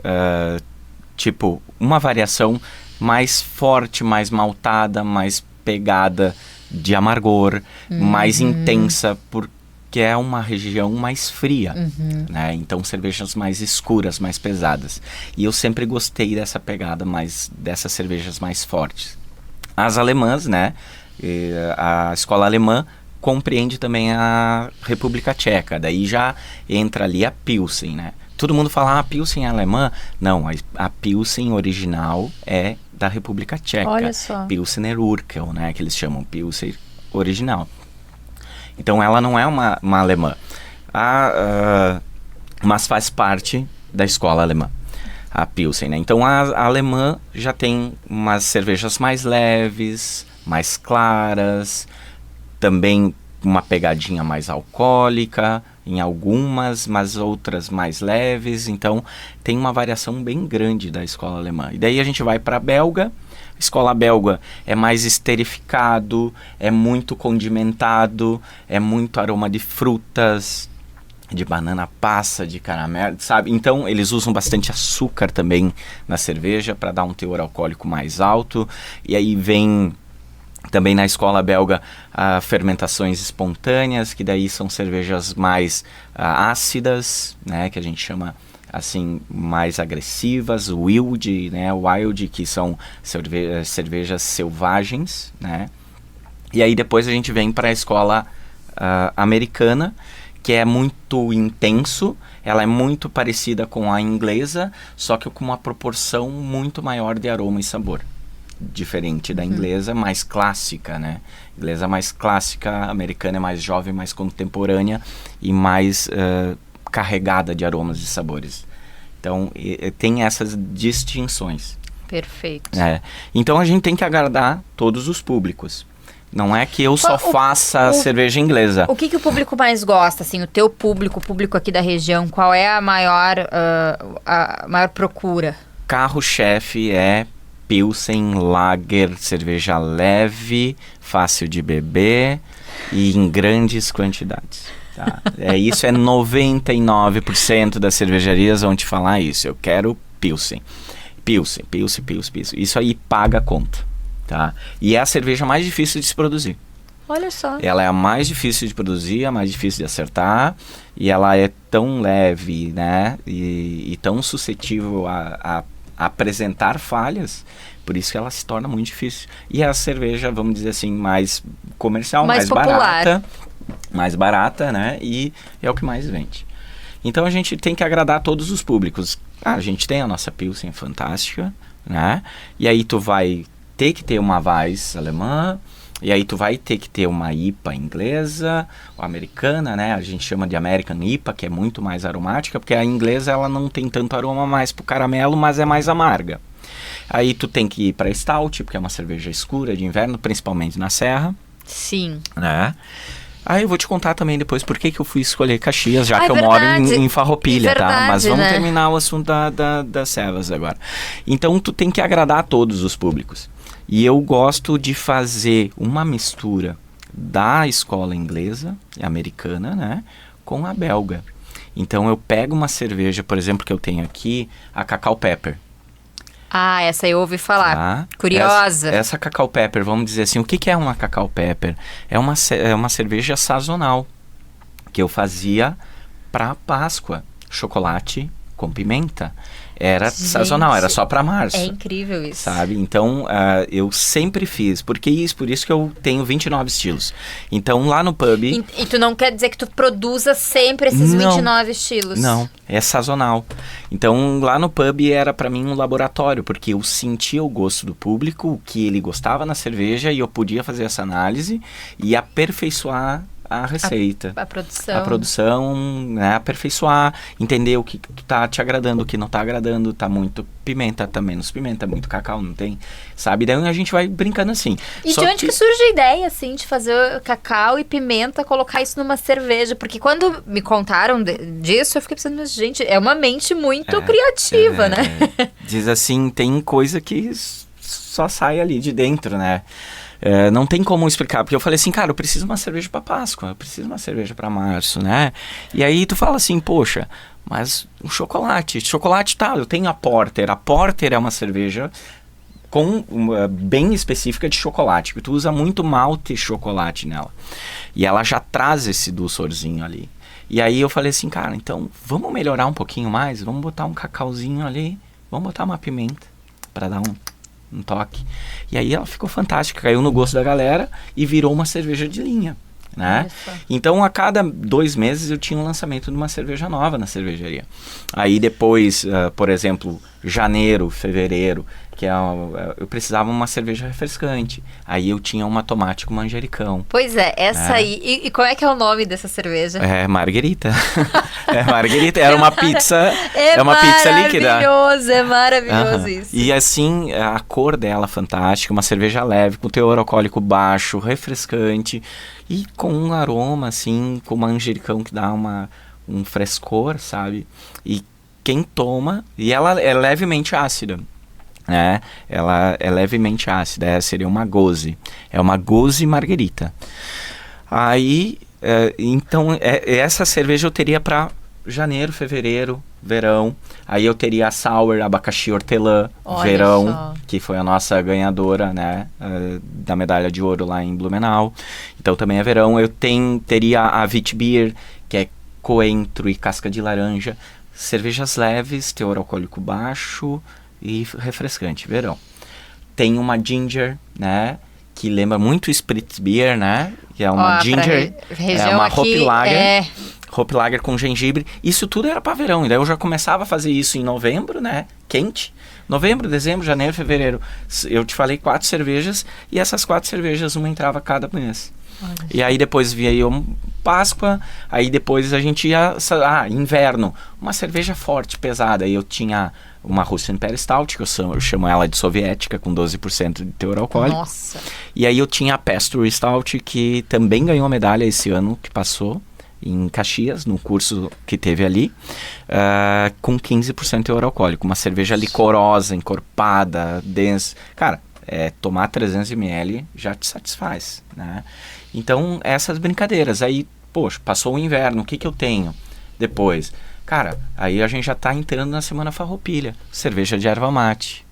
tipo, uma variação mais forte, mais maltada, mais pegada de amargor, mais intensa, porque é uma região mais fria, né? Então, cervejas mais escuras, mais pesadas. E eu sempre gostei dessa pegada dessas cervejas mais fortes. As alemãs, né? A escola alemã compreende também a República Tcheca. Daí já entra ali a Pilsen, né? Todo mundo fala, a Pilsen é alemã. Não, a Pilsen original é da República Tcheca.
Olha só.
Pilsener Urquell, né? Que eles chamam Pilsen original. Então ela não é uma alemã. Mas faz parte da escola alemã. A Pilsen, né? Então a alemã já tem umas cervejas mais leves, mais claras, também uma pegadinha mais alcoólica em algumas, mas outras mais leves. Então tem uma variação bem grande da escola alemã. E daí a gente vai para a belga. A escola belga é mais esterificado, é muito condimentado, é muito aroma de frutas, de banana passa, de caramelo, sabe? Então eles usam bastante açúcar também na cerveja para dar um teor alcoólico mais alto. E aí vem também na escola belga fermentações espontâneas, que daí são cervejas mais ácidas, né? Que a gente chama assim, mais agressivas, wild, né? Wild, que são cervejas selvagens, né? E aí depois a gente vem para a escola americana, que é muito intenso, ela é muito parecida com a inglesa, só que com uma proporção muito maior de aroma e sabor. Diferente da inglesa, mais clássica, né? Inglesa mais clássica, a americana é mais jovem, mais contemporânea e mais carregada de aromas e sabores. Então, tem essas distinções.
Perfeito.
Então, a gente tem que agradar todos os públicos. Não é que eu só faça cerveja inglesa.
O que o público mais gosta, assim, o teu público, o público aqui da região, qual é a maior procura?
Carro-chefe é Pilsen, Lager, cerveja leve, fácil de beber e em grandes quantidades. Tá? Isso é 99% das cervejarias vão te falar isso. Eu quero Pilsen. Pilsen. Isso aí paga a conta. Tá? E é a cerveja mais difícil de se produzir.
Olha só.
Ela é a mais difícil de produzir, a mais difícil de acertar, e ela é tão leve, né? E tão suscetível a apresentar falhas, por isso que ela se torna muito difícil. E a cerveja, vamos dizer assim, mais comercial, mais barata. Mais barata, né? E é o que mais vende. Então a gente tem que agradar todos os públicos. A gente tem a nossa Pilsen fantástica, né? E aí tu vai ter que ter uma Weiss alemã, e aí tu vai ter que ter uma IPA inglesa, ou americana, né? A gente chama de American IPA, que é muito mais aromática, porque a inglesa ela não tem tanto aroma mais pro caramelo, mas é mais amarga. Aí tu tem que ir pra Stout, porque é uma cerveja escura de inverno, principalmente na Serra.
Sim.
Né? Aí eu vou te contar também depois por que eu fui escolher Caxias, já que eu moro em Farroupilha, tá? Mas vamos terminar o assunto das servas agora. Então tu tem que agradar a todos os públicos. E eu gosto de fazer uma mistura da escola inglesa e americana, né, com a belga. Então eu pego uma cerveja, por exemplo, que eu tenho aqui, a Cacau Pepper.
Ah, essa eu ouvi falar.
Tá?
Curiosa.
Essa Cacau Pepper, vamos dizer assim, o que é uma Cacau Pepper? É uma cerveja sazonal que eu fazia para Páscoa. Chocolate com pimenta, era sazonal, era só para março.
É incrível isso.
Sabe? Então, eu sempre fiz. Por isso que eu tenho 29 estilos. Então, lá no pub...
E tu não quer dizer que tu produza sempre esses 29 estilos?
Não, é sazonal. Então, lá no pub era para mim um laboratório, porque eu sentia o gosto do público, o que ele gostava na cerveja, e eu podia fazer essa análise e aperfeiçoar a receita.
A produção.
A produção, né, aperfeiçoar, entender o que tá te agradando, o que não tá agradando, tá muito pimenta, tá menos pimenta, muito cacau, não tem, sabe? Daí a gente vai brincando assim.
E de onde que surge a ideia, assim, de fazer cacau e pimenta, colocar isso numa cerveja? Porque quando me contaram disso, eu fiquei pensando, mas, gente, é uma mente muito criativa, né?
Diz assim, tem coisa que só sai ali de dentro, né? Não tem como explicar, porque eu falei assim, cara, eu preciso de uma cerveja para Páscoa, eu preciso de uma cerveja para março, né? E aí tu fala assim, poxa, mas o chocolate tá, eu tenho a Porter é uma cerveja bem específica de chocolate, porque tu usa muito malte e chocolate nela, e ela já traz esse dulçorzinho ali. E aí eu falei assim, cara, então vamos melhorar um pouquinho mais, vamos botar um cacauzinho ali, vamos botar uma pimenta para dar um toque. E aí ela ficou fantástica, caiu no gosto da galera e virou uma cerveja de linha, né? Então a cada 2 meses eu tinha um lançamento de uma cerveja nova na cervejaria. Aí depois, por exemplo, janeiro, fevereiro, que eu precisava uma cerveja refrescante. Aí eu tinha uma tomate com manjericão.
Pois é, essa aí. E qual é que é o nome dessa cerveja?
É Marguerita. Marguerita, era uma pizza. É uma pizza líquida.
É maravilhoso isso.
E assim, a cor dela fantástica, uma cerveja leve, com teor alcoólico baixo, refrescante e com um aroma assim, com manjericão que dá um frescor, sabe? E quem toma, e ela é levemente ácida, né? Ela é levemente ácida, seria uma Gose. É uma Gose Marguerita. Aí, então, essa cerveja eu teria para janeiro, fevereiro, verão. Aí eu teria a Sour, abacaxi hortelã, verão, só. Que foi a nossa ganhadora, né? Da medalha de ouro lá em Blumenau. Então também é verão. Eu teria a Witbier, que é coentro e casca de laranja. Cervejas leves, teor alcoólico baixo e refrescante, verão. Tem uma ginger, né? Que lembra muito Spritz Beer, né? Que é uma ginger, é uma hop lager. Hop lager com gengibre. Isso tudo era para verão. E daí eu já começava a fazer isso em novembro, né? Quente. Novembro, dezembro, janeiro, fevereiro. Eu te falei 4 cervejas. E essas 4 cervejas, uma entrava cada mês. E aí depois veio Páscoa, aí depois a gente ia... inverno, uma cerveja forte, pesada. Aí eu tinha uma Russian Imperial Stout, que eu chamo ela de soviética, com 12% de teor alcoólico.
Nossa! E
aí eu tinha a Pastry Stout, que também ganhou medalha esse ano que passou, em Caxias, no curso que teve ali, com 15% de teor alcoólico. Uma cerveja licorosa, encorpada, densa. Cara, tomar 300 ml já te satisfaz, né? Então, essas brincadeiras. Aí, poxa, passou o inverno, o que eu tenho depois? Cara, aí a gente já tá entrando na Semana Farroupilha. Cerveja de erva mate.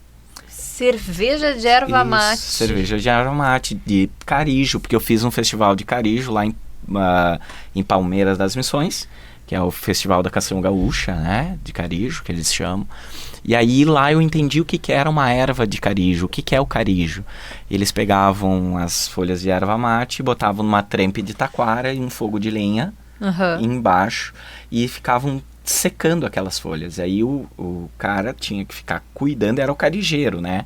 Cerveja de erva mate.
Cerveja de erva mate, de carijo, porque eu fiz um festival de carijo lá em Palmeiras das Missões, que é o festival da Canção Gaúcha, né? De carijo, que eles chamam. E aí lá eu entendi o que era uma erva de carijo, o que é o carijo. Eles pegavam as folhas de erva mate, botavam numa trempe de taquara e um fogo de lenha embaixo e ficavam secando aquelas folhas. Aí o cara tinha que ficar cuidando, era o carijeiro, né?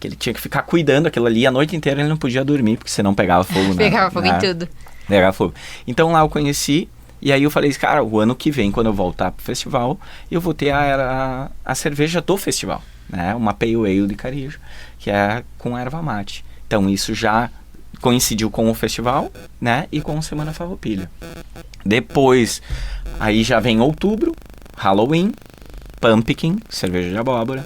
Que ele tinha que ficar cuidando aquilo ali a noite inteira, ele não podia dormir, porque senão pegava fogo.
Pegava fogo em tudo.
Pegava fogo. Então lá eu conheci. E aí eu falei, cara, o ano que vem, quando eu voltar pro festival, eu vou ter a cerveja do festival, né? Uma Pale Ale de carijo, que é com erva mate. Então isso já coincidiu com o festival, né? E com a Semana Farroupilha. Depois, aí já vem outubro, Halloween, Pumpkin, cerveja de abóbora.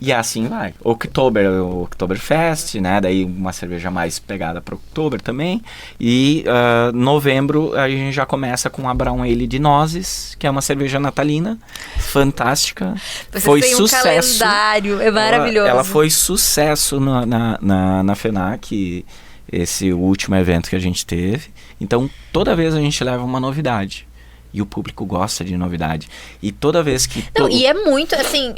E assim vai. Oktoberfest, né? Daí uma cerveja mais pegada para Oktober também. E novembro a gente já começa com a Brown Ale de nozes, que é uma cerveja natalina, fantástica. Foi sucesso.
Um calendário, é maravilhoso.
Ela foi sucesso na FENAC, esse último evento que a gente teve. Então toda vez a gente leva uma novidade. E o público gosta de novidade. E toda vez que...
Não, e é muito, assim,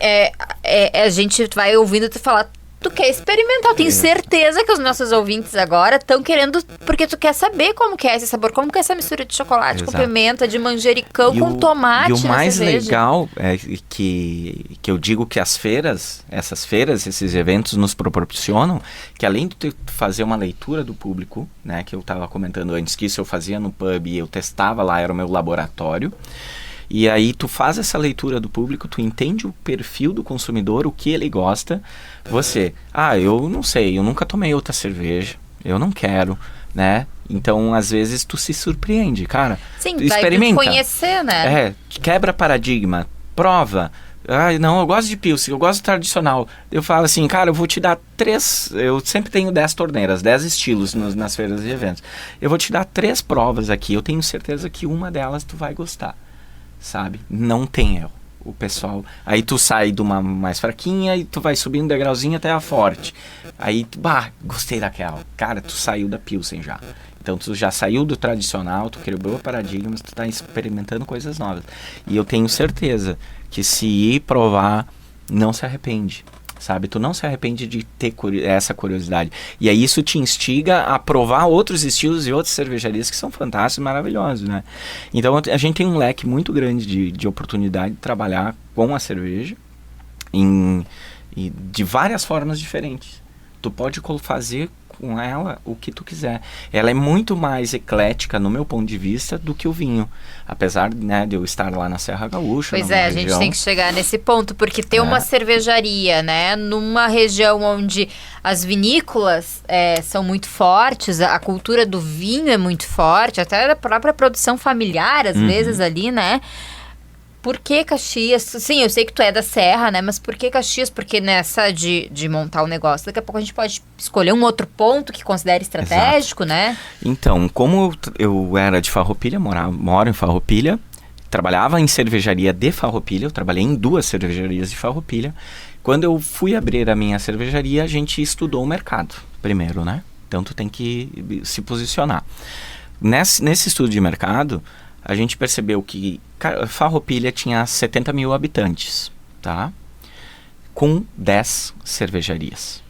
a gente vai ouvindo tu falar, tu quer experimentar. Eu tenho certeza que os nossos ouvintes agora estão querendo, porque tu quer saber como que é esse sabor, como que é essa mistura de chocolate com pimenta, de manjericão, com tomate.
E o mais
cerveja.
legal é que eu digo que essas feiras, esses eventos nos proporcionam, que além de tu fazer uma leitura do público, né, que eu estava comentando antes, que isso eu fazia no pub e eu testava lá, era o meu laboratório. E aí tu faz essa leitura do público, tu entende o perfil do consumidor, o que ele gosta. Você, eu não sei, eu nunca tomei outra cerveja, eu não quero, né? Então, às vezes, tu se surpreende, cara.
Sim,
experimenta.
Vai conhecer, né?
Quebra paradigma, prova. Não, eu gosto de Pilsen, eu gosto do tradicional. Eu falo assim, cara, eu vou te dar 3... Eu sempre tenho 10 torneiras, 10 estilos nas feiras e eventos. Eu vou te dar 3 provas aqui, eu tenho certeza que uma delas tu vai gostar. Sabe? Não tem erro. O pessoal... Aí tu sai de uma mais fraquinha e tu vai subindo degrauzinho até a forte. Aí, gostei daquela. Cara, tu saiu da Pilsen já. Então tu já saiu do tradicional, tu quebrou paradigmas, tu tá experimentando coisas novas. E eu tenho certeza que se ir provar, não se arrepende. Sabe? Tu não se arrepende de ter essa curiosidade. E aí isso te instiga a provar outros estilos e outras cervejarias que são fantásticos e maravilhosos, né? Então a gente tem um leque muito grande de oportunidade de trabalhar com a cerveja de várias formas diferentes. Tu pode fazer com ela o que tu quiser. Ela é muito mais eclética, no meu ponto de vista, do que o vinho. Apesar, né, de eu estar lá na Serra Gaúcha.
Pois a gente tem que chegar nesse ponto, porque ter uma cervejaria, né, numa região onde as vinícolas são muito fortes, a cultura do vinho é muito forte, até a própria produção familiar, às vezes, ali, né? Por que Caxias? Sim, eu sei que tu é da Serra, né? Mas por que Caxias? Porque nessa de montar o negócio, daqui a pouco a gente pode escolher um outro ponto que considere estratégico, né?
Então, como eu era de Farroupilha, moro em Farroupilha, trabalhava em cervejaria de Farroupilha, eu trabalhei em 2 cervejarias de Farroupilha. Quando eu fui abrir a minha cervejaria, a gente estudou o mercado primeiro, né? Então, tu tem que se posicionar. Nesse estudo de mercado, a gente percebeu que Farroupilha tinha 70 mil habitantes, tá? Com 10 cervejarias.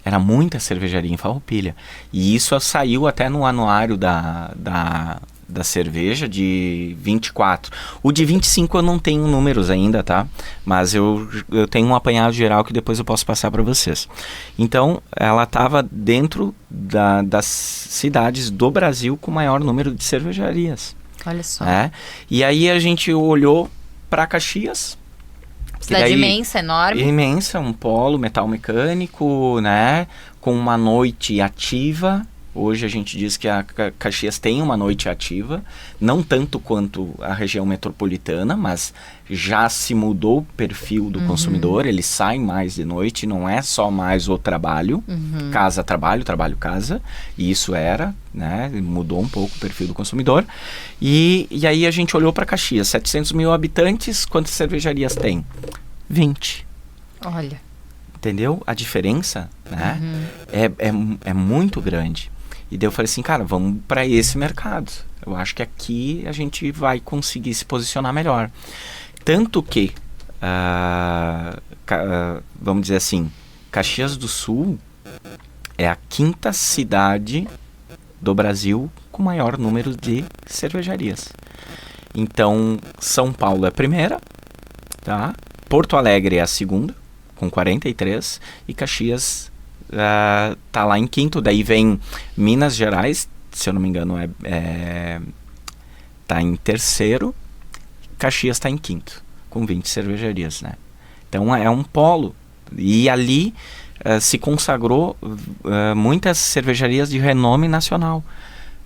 Era muita cervejaria em Farroupilha. E isso saiu até no anuário da cerveja de 24. O de 25 eu não tenho números ainda, tá? Mas eu tenho um apanhado geral que depois eu posso passar para vocês. Então, ela estava dentro das cidades do Brasil com maior número de cervejarias.
Olha só.
E aí a gente olhou para Caxias.
Cidade imensa, enorme.
Imensa, um polo metal mecânico, né? Com uma noite ativa. Hoje a gente diz que a Caxias tem uma noite ativa, não tanto quanto a região metropolitana, mas já se mudou o perfil do consumidor, ele sai mais de noite, não é só mais o trabalho, casa-trabalho, trabalho-casa, e isso era, né, mudou um pouco o perfil do consumidor, e aí a gente olhou para Caxias, 700 mil habitantes, quantas cervejarias tem? 20.
Olha.
Entendeu? A diferença, né, é muito grande. E daí eu falei assim, cara, vamos para esse mercado. Eu acho que aqui a gente vai conseguir se posicionar melhor. Tanto que, vamos dizer assim, Caxias do Sul é a 5ª cidade do Brasil com maior número de cervejarias. Então, São Paulo é a primeira, tá? Porto Alegre é a segunda, com 43, e Caxias tá lá em 5º, daí vem Minas Gerais, se eu não me engano tá em 3º, Caxias tá em 5º, com 20 cervejarias, né? Então é um polo, e ali se consagrou muitas cervejarias de renome nacional,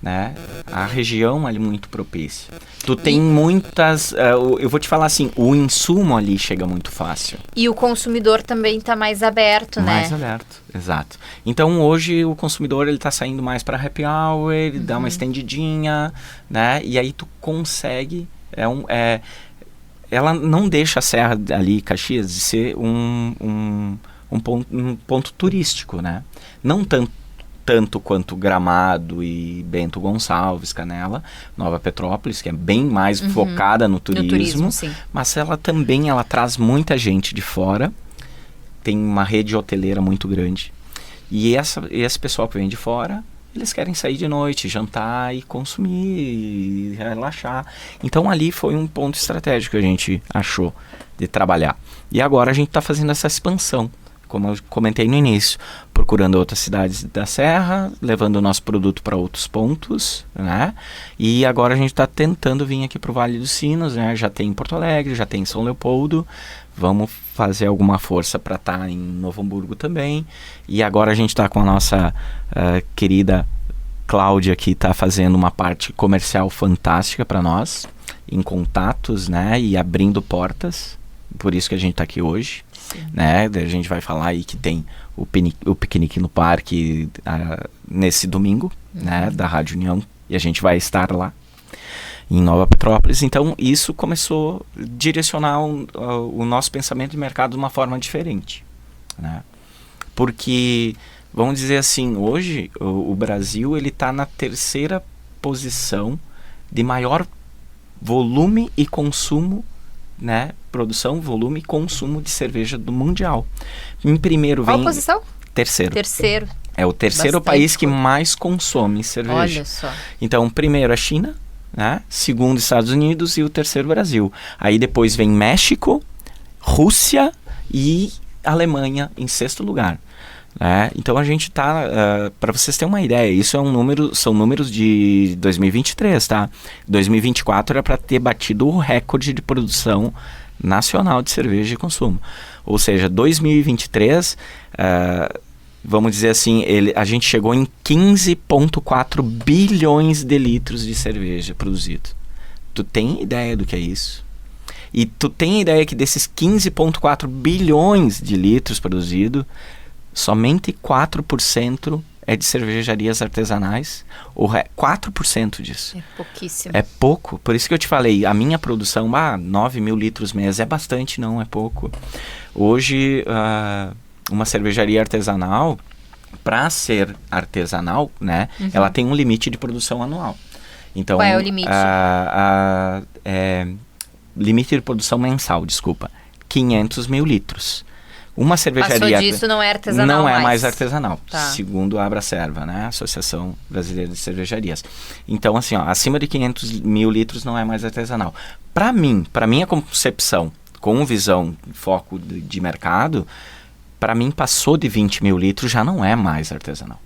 né? A região ali muito propícia. Tu tem muitas, eu vou te falar assim, o insumo ali chega muito fácil.
E o consumidor também está mais aberto, né?
Mais aberto, exato. Então hoje o consumidor ele tá saindo mais para happy hour, ele dá uma estendidinha, né? E aí tu consegue, ela não deixa a Serra ali, Caxias, de ser um ponto turístico, né? Não tanto tanto quanto Gramado e Bento Gonçalves, Canela, Nova Petrópolis, que é bem mais focada no turismo,
sim.
mas ela também traz muita gente de fora, tem uma rede hoteleira muito grande, e esse pessoal que vem de fora, eles querem sair de noite, jantar e consumir, e relaxar. Então ali foi um ponto estratégico que a gente achou de trabalhar. E agora a gente está fazendo essa expansão, como eu comentei no início, procurando outras cidades da Serra, levando o nosso produto para outros pontos, né? E agora a gente está tentando vir aqui para o Vale dos Sinos, né? Já tem em Porto Alegre, já tem em São Leopoldo, vamos fazer alguma força para estar em Novo Hamburgo também. E agora a gente está com a nossa querida Cláudia, que está fazendo uma parte comercial fantástica para nós, em contatos, né? E abrindo portas, por isso que a gente está aqui hoje. Né? A gente vai falar aí que tem o piquenique no parque nesse domingo, né? Da Rádio União, e a gente vai estar lá em Nova Petrópolis. Então isso começou a direcionar o nosso pensamento de mercado de uma forma diferente, né? Porque, vamos dizer assim, hoje o Brasil ele está na terceira posição de maior volume e consumo, né? Produção, volume e consumo de cerveja do mundial. Em primeiro vem...
Qual posição?
Terceiro.
Terceiro.
É o terceiro país que mais consome cerveja.
Olha só.
Então, primeiro a China, né? Segundo Estados Unidos e o terceiro Brasil. Aí depois vem México, Rússia e Alemanha em sexto lugar. Então a gente tá, para vocês terem uma ideia, isso são números de 2023, tá? 2024 era para ter batido o recorde de produção nacional de cerveja de consumo. Ou seja, 2023, vamos dizer assim, a gente chegou em 15,4 bilhões de litros de cerveja produzido. Tu tem ideia do que é isso? E tu tem ideia que desses 15,4 bilhões de litros produzidos, somente 4% é de cervejarias artesanais, ou 4% disso.
É pouquíssimo.
É pouco, por isso que eu te falei, a minha produção, 9 mil litros mês, é bastante, não é pouco. Hoje, uma cervejaria artesanal, para ser artesanal, né, ela tem um limite de produção anual. Então,
qual é o limite?
Limite de produção mensal, 500 mil litros. Uma cervejaria...
Passou disso, não é artesanal
Não é mais artesanal,
tá.
Segundo a Abracerva, né? Associação Brasileira de Cervejarias. Então, assim, acima de 500 mil litros não é mais artesanal. Para minha concepção, com visão, foco de mercado, para mim passou de 20 mil litros já não é mais artesanal,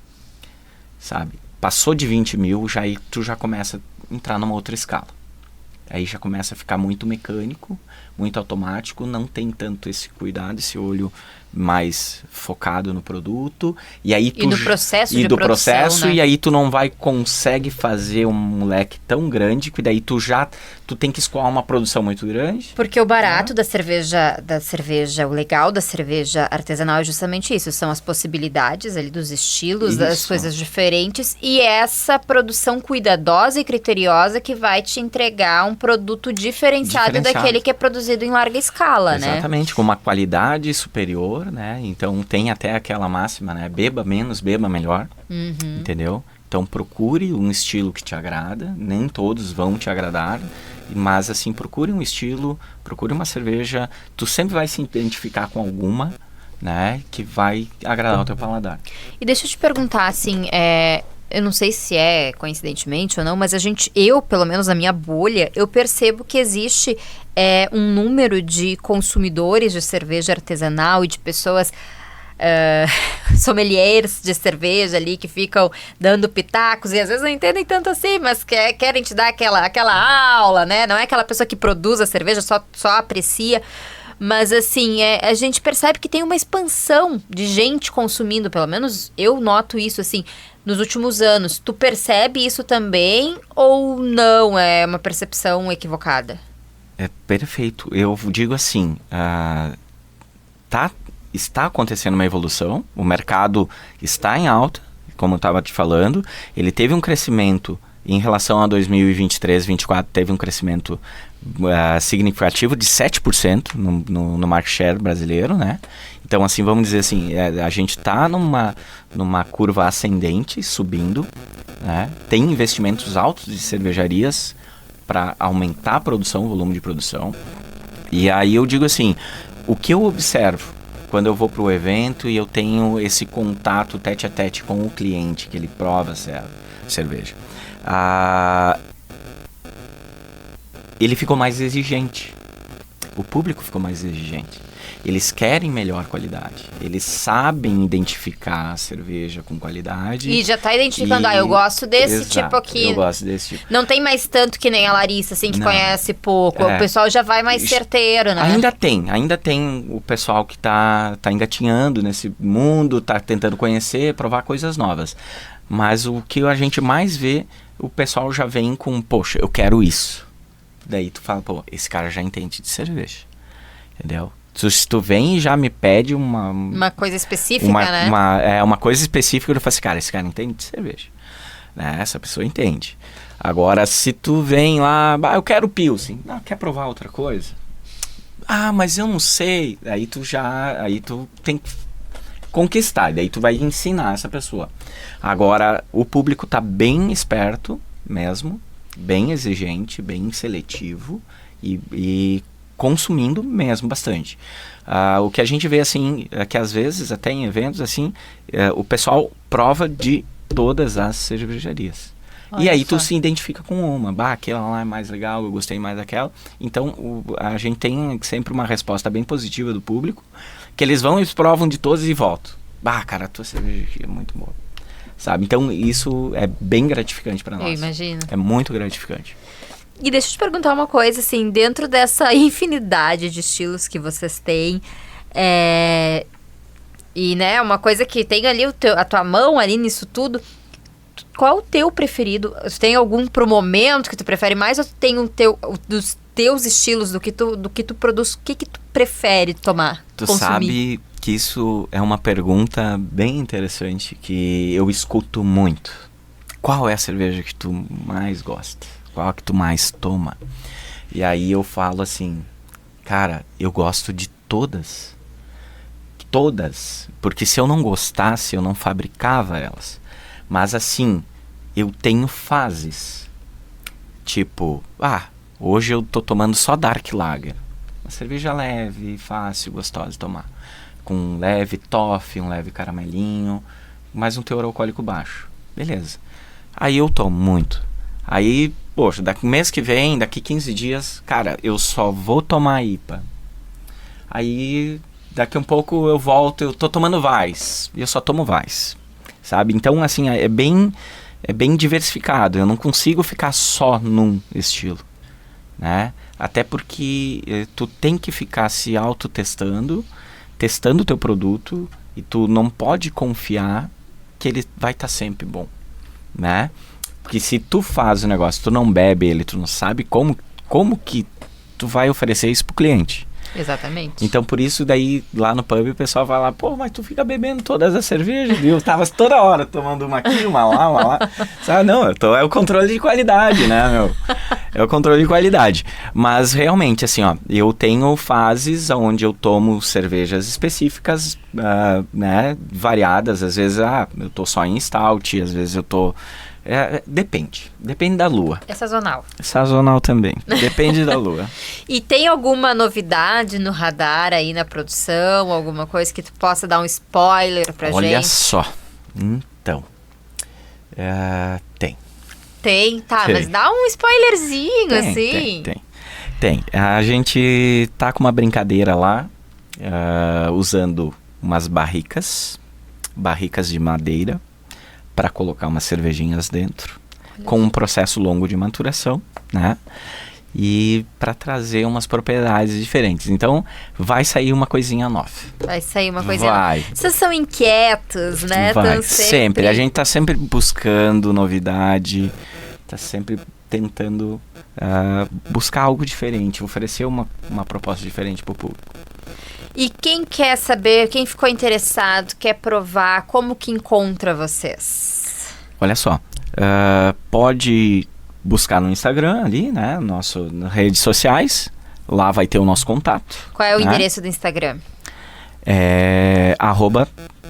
sabe? Passou de 20 mil, aí tu já começa a entrar numa outra escala. Aí já começa a ficar muito mecânico, muito automático, não tem tanto esse cuidado, esse olho mais focado no produto. E aí tu,
no processo de produção, né?
E aí tu não consegue fazer um leque tão grande que daí tu tem que escoar uma produção muito grande.
Porque o barato da cerveja, o legal da cerveja artesanal é justamente isso, são as possibilidades ali dos estilos, das coisas diferentes, e essa produção cuidadosa e criteriosa que vai te entregar um produto diferenciado daquele que é produzido em larga escala, né?
Exatamente, com uma qualidade superior, né? Então tem até aquela máxima, né? Beba menos, beba melhor, entendeu? Então procure um estilo que te agrada, nem todos vão te agradar, mas assim, procure um estilo, procure uma cerveja, tu sempre vai se identificar com alguma, né? Que vai agradar o teu paladar.
E deixa eu te perguntar, assim, eu não sei se é coincidentemente ou não, mas eu, pelo menos na minha bolha, eu percebo que existe um número de consumidores de cerveja artesanal e de pessoas sommeliers de cerveja ali que ficam dando pitacos e às vezes não entendem tanto assim, mas querem te dar aquela aula, né? Não é aquela pessoa que produz a cerveja, só aprecia. Mas assim, a gente percebe que tem uma expansão de gente consumindo, pelo menos eu noto isso assim, nos últimos anos. Tu percebe isso também ou não? É uma percepção equivocada?
É perfeito. Eu digo assim, está acontecendo uma evolução, o mercado está em alta, como eu estava te falando, ele teve um crescimento em relação a 2023, 2024, teve um crescimento significativo de 7% no market share brasileiro, né? Então, assim, vamos dizer assim, a gente está numa curva ascendente, subindo, né? Tem investimentos altos de cervejarias para aumentar a produção, o volume de produção. E aí eu digo assim, o que eu observo quando eu vou para o evento e eu tenho esse contato tete a tete com o cliente, que ele prova a cerveja, ele ficou mais exigente. O público ficou mais exigente. Eles querem melhor qualidade. Eles sabem identificar a cerveja com qualidade.
E já tá identificando, eu gosto desse
Exato,
tipo aqui.
Eu gosto desse tipo.
Não tem mais tanto que nem a Larissa, assim, que
Não.
conhece pouco. O pessoal já vai mais certeiro, né?
Ainda tem o pessoal que tá engatinhando nesse mundo, tá tentando conhecer, provar coisas novas. Mas o que a gente mais vê, o pessoal já vem com, poxa, eu quero isso. Daí tu fala, pô, esse cara já entende de cerveja. Entendeu? Se tu vem e já me pede
uma coisa específica, né?
Uma coisa específica, eu falo assim, cara, esse cara entende de cerveja. Né? Essa pessoa entende. Agora, se tu vem lá, eu quero Pilsen. Quer provar outra coisa? Mas eu não sei. Aí tu tem que conquistar. Daí tu vai ensinar essa pessoa. Agora, o público tá bem esperto mesmo, bem exigente, bem seletivo e consumindo mesmo bastante. O que a gente vê assim, é que às vezes até em eventos assim, o pessoal prova de todas as cervejarias. Olha, e aí tu se identifica com uma, aquela lá é mais legal, eu gostei mais daquela. Então a gente tem sempre uma resposta bem positiva do público, que eles vão e provam de todas e voltam. Cara, a tua cerveja aqui é muito boa. Sabe? Então isso é bem gratificante para nós.
Eu imagino.
É muito gratificante.
E deixa eu te perguntar uma coisa, assim, dentro dessa infinidade de estilos que vocês têm, e, né, uma coisa que tem ali a tua mão ali nisso tudo, qual o teu preferido? Tu tem algum pro momento que tu prefere mais, ou tu tem dos teus estilos, do que tu produz, o que tu prefere tomar, consumir?
Sabe que isso é uma pergunta bem interessante que eu escuto muito. Qual é a cerveja que tu mais gosta? Qual que tu mais toma? E aí eu falo assim, cara, eu gosto de todas. Todas. Porque se eu não gostasse, eu não fabricava elas. Mas assim, eu tenho fases. Tipo, hoje eu tô tomando só Dark Lager. Uma cerveja leve, fácil, gostosa de tomar. Com um leve toffee, um leve caramelinho, mais um teor alcoólico baixo. Beleza. Aí eu tomo muito. Aí, poxa, daqui mês que vem, daqui 15 dias, cara, eu só vou tomar IPA. Aí, daqui um pouco eu volto, eu tô tomando Weiss, e eu só tomo Weiss, sabe? Então, assim, é bem diversificado, eu não consigo ficar só num estilo, né? Até porque tu tem que ficar se autotestando, testando o teu produto, e tu não pode confiar que ele vai estar sempre bom, né? Porque se tu faz o negócio, tu não bebe ele, tu não sabe como que tu vai oferecer isso pro cliente.
Exatamente.
Então, por isso, daí, lá no pub, o pessoal vai lá, mas tu fica bebendo todas as cervejas. E eu tava toda hora tomando uma aqui, uma lá. Sabe, não, é o controle de qualidade, né, meu? É o controle de qualidade. Mas, realmente, assim, eu tenho fases onde eu tomo cervejas específicas, né, variadas. Às vezes, eu tô só em stout, às vezes eu tô... Depende da lua.
É sazonal.
Sazonal também, depende da lua.
E tem alguma novidade no radar aí na produção? Alguma coisa que tu possa dar um spoiler pra gente?
Olha só, então, tem.
Tem, mas dá um spoilerzinho, assim.
Tem. A gente tá com uma brincadeira lá, usando umas barricas de madeira, para colocar umas cervejinhas dentro, com um processo longo de maturação, né? E para trazer umas propriedades diferentes. Então, vai sair uma coisinha nova.
Vai. Vocês são inquietos, né?
Vai, sempre. A gente tá sempre buscando novidade, tá sempre tentando buscar algo diferente, oferecer uma proposta diferente pro público.
E quem quer saber, quem ficou interessado, quer provar, como que encontra vocês?
Olha só, Pode buscar no Instagram ali, né? Nas redes sociais. Lá vai ter o nosso contato.
Qual é o endereço do Instagram?
É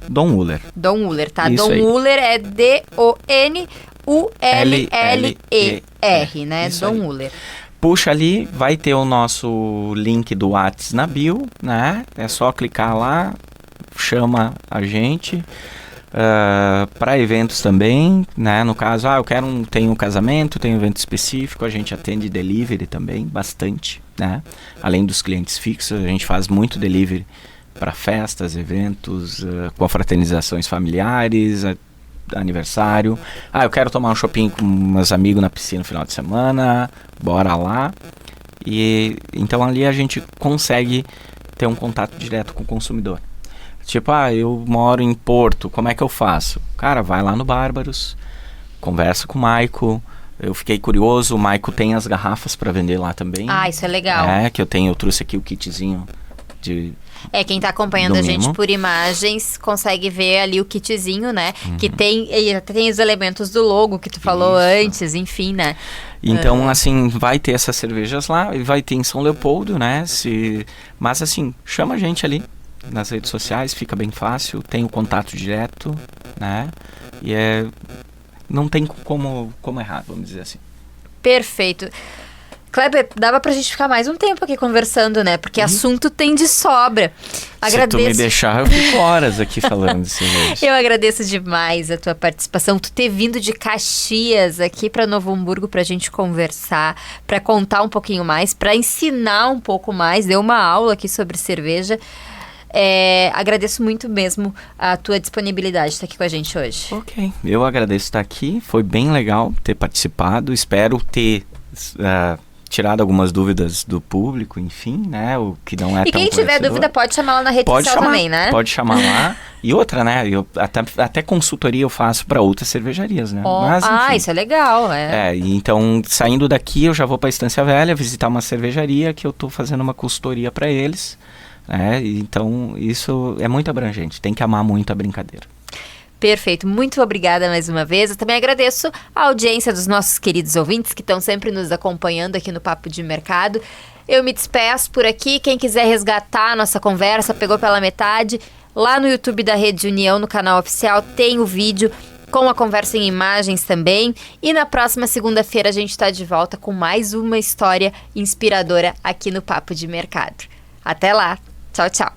@Dom Uller.
Dom Uller, tá?
Isso
Dom
aí.
Uller é DONULLER, né?
Isso
Dom
aí.
Uller.
Puxa ali, vai ter o nosso link do Whats na bio, né? É só clicar lá, chama a gente. Para eventos também, né? No caso, tenho um casamento, tenho um evento específico, a gente atende delivery também, bastante, né? Além dos clientes fixos, a gente faz muito delivery para festas, eventos, confraternizações familiares, aniversário. Eu quero tomar um shopping com meus amigos na piscina no final de semana, bora lá. E então ali a gente consegue ter um contato direto com o consumidor. Tipo, eu moro em Porto, como é que eu faço? Cara, vai lá no Bárbaros, conversa com o Maico. Eu fiquei curioso, o Maico tem as garrafas para vender lá também.
Isso é legal.
Eu trouxe aqui o kitzinho de...
Quem tá acompanhando a gente por imagens consegue ver ali o kitzinho, né? Que tem os elementos do logo que tu falou antes, enfim, né?
Então, assim, vai ter essas cervejas lá e vai ter em São Leopoldo, né? Mas, assim, chama a gente ali nas redes sociais, fica bem fácil, tem o contato direto, né? E não tem como errar, vamos dizer assim.
Perfeito. Kleber, dava pra gente ficar mais um tempo aqui conversando, né? Porque assunto tem de sobra.
Se tu me deixar, eu fico horas aqui falando de cerveja.
Eu agradeço demais a tua participação, tu ter vindo de Caxias aqui para Novo Hamburgo pra gente conversar, pra contar um pouquinho mais, pra ensinar um pouco mais, deu uma aula aqui sobre cerveja. Agradeço muito mesmo a tua disponibilidade de estar aqui com a gente hoje.
Ok, eu agradeço estar aqui, foi bem legal ter participado, espero ter tirado algumas dúvidas do público, enfim, né, o que não é tão
quem tiver dúvida pode chamar lá na rede social também, né?
Pode chamar lá. E outra, né, eu até consultoria eu faço para outras cervejarias, né? Mas, enfim,
isso é legal,
então, saindo daqui, eu já vou para a Estância Velha visitar uma cervejaria que eu tô fazendo uma consultoria para eles. Então isso é muito abrangente, tem que amar muito a brincadeira.
Perfeito, muito obrigada mais uma vez. Eu também agradeço a audiência dos nossos queridos ouvintes que estão sempre nos acompanhando aqui no Papo de Mercado. Eu me despeço por aqui, quem quiser resgatar a nossa conversa, pegou pela metade, lá no YouTube da Rede União, no canal oficial, tem o vídeo com a conversa em imagens também. E na próxima segunda-feira a gente está de volta com mais uma história inspiradora aqui no Papo de Mercado. Até lá! Tchau, tchau.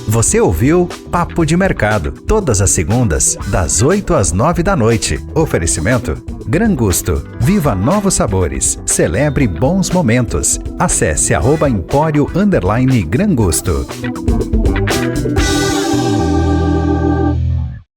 Você ouviu Papo de Mercado, todas as segundas, das 8 às 9 da noite. Oferecimento Gran Gusto. Viva novos sabores. Celebre bons momentos. Acesse @Empório_Gran Gusto.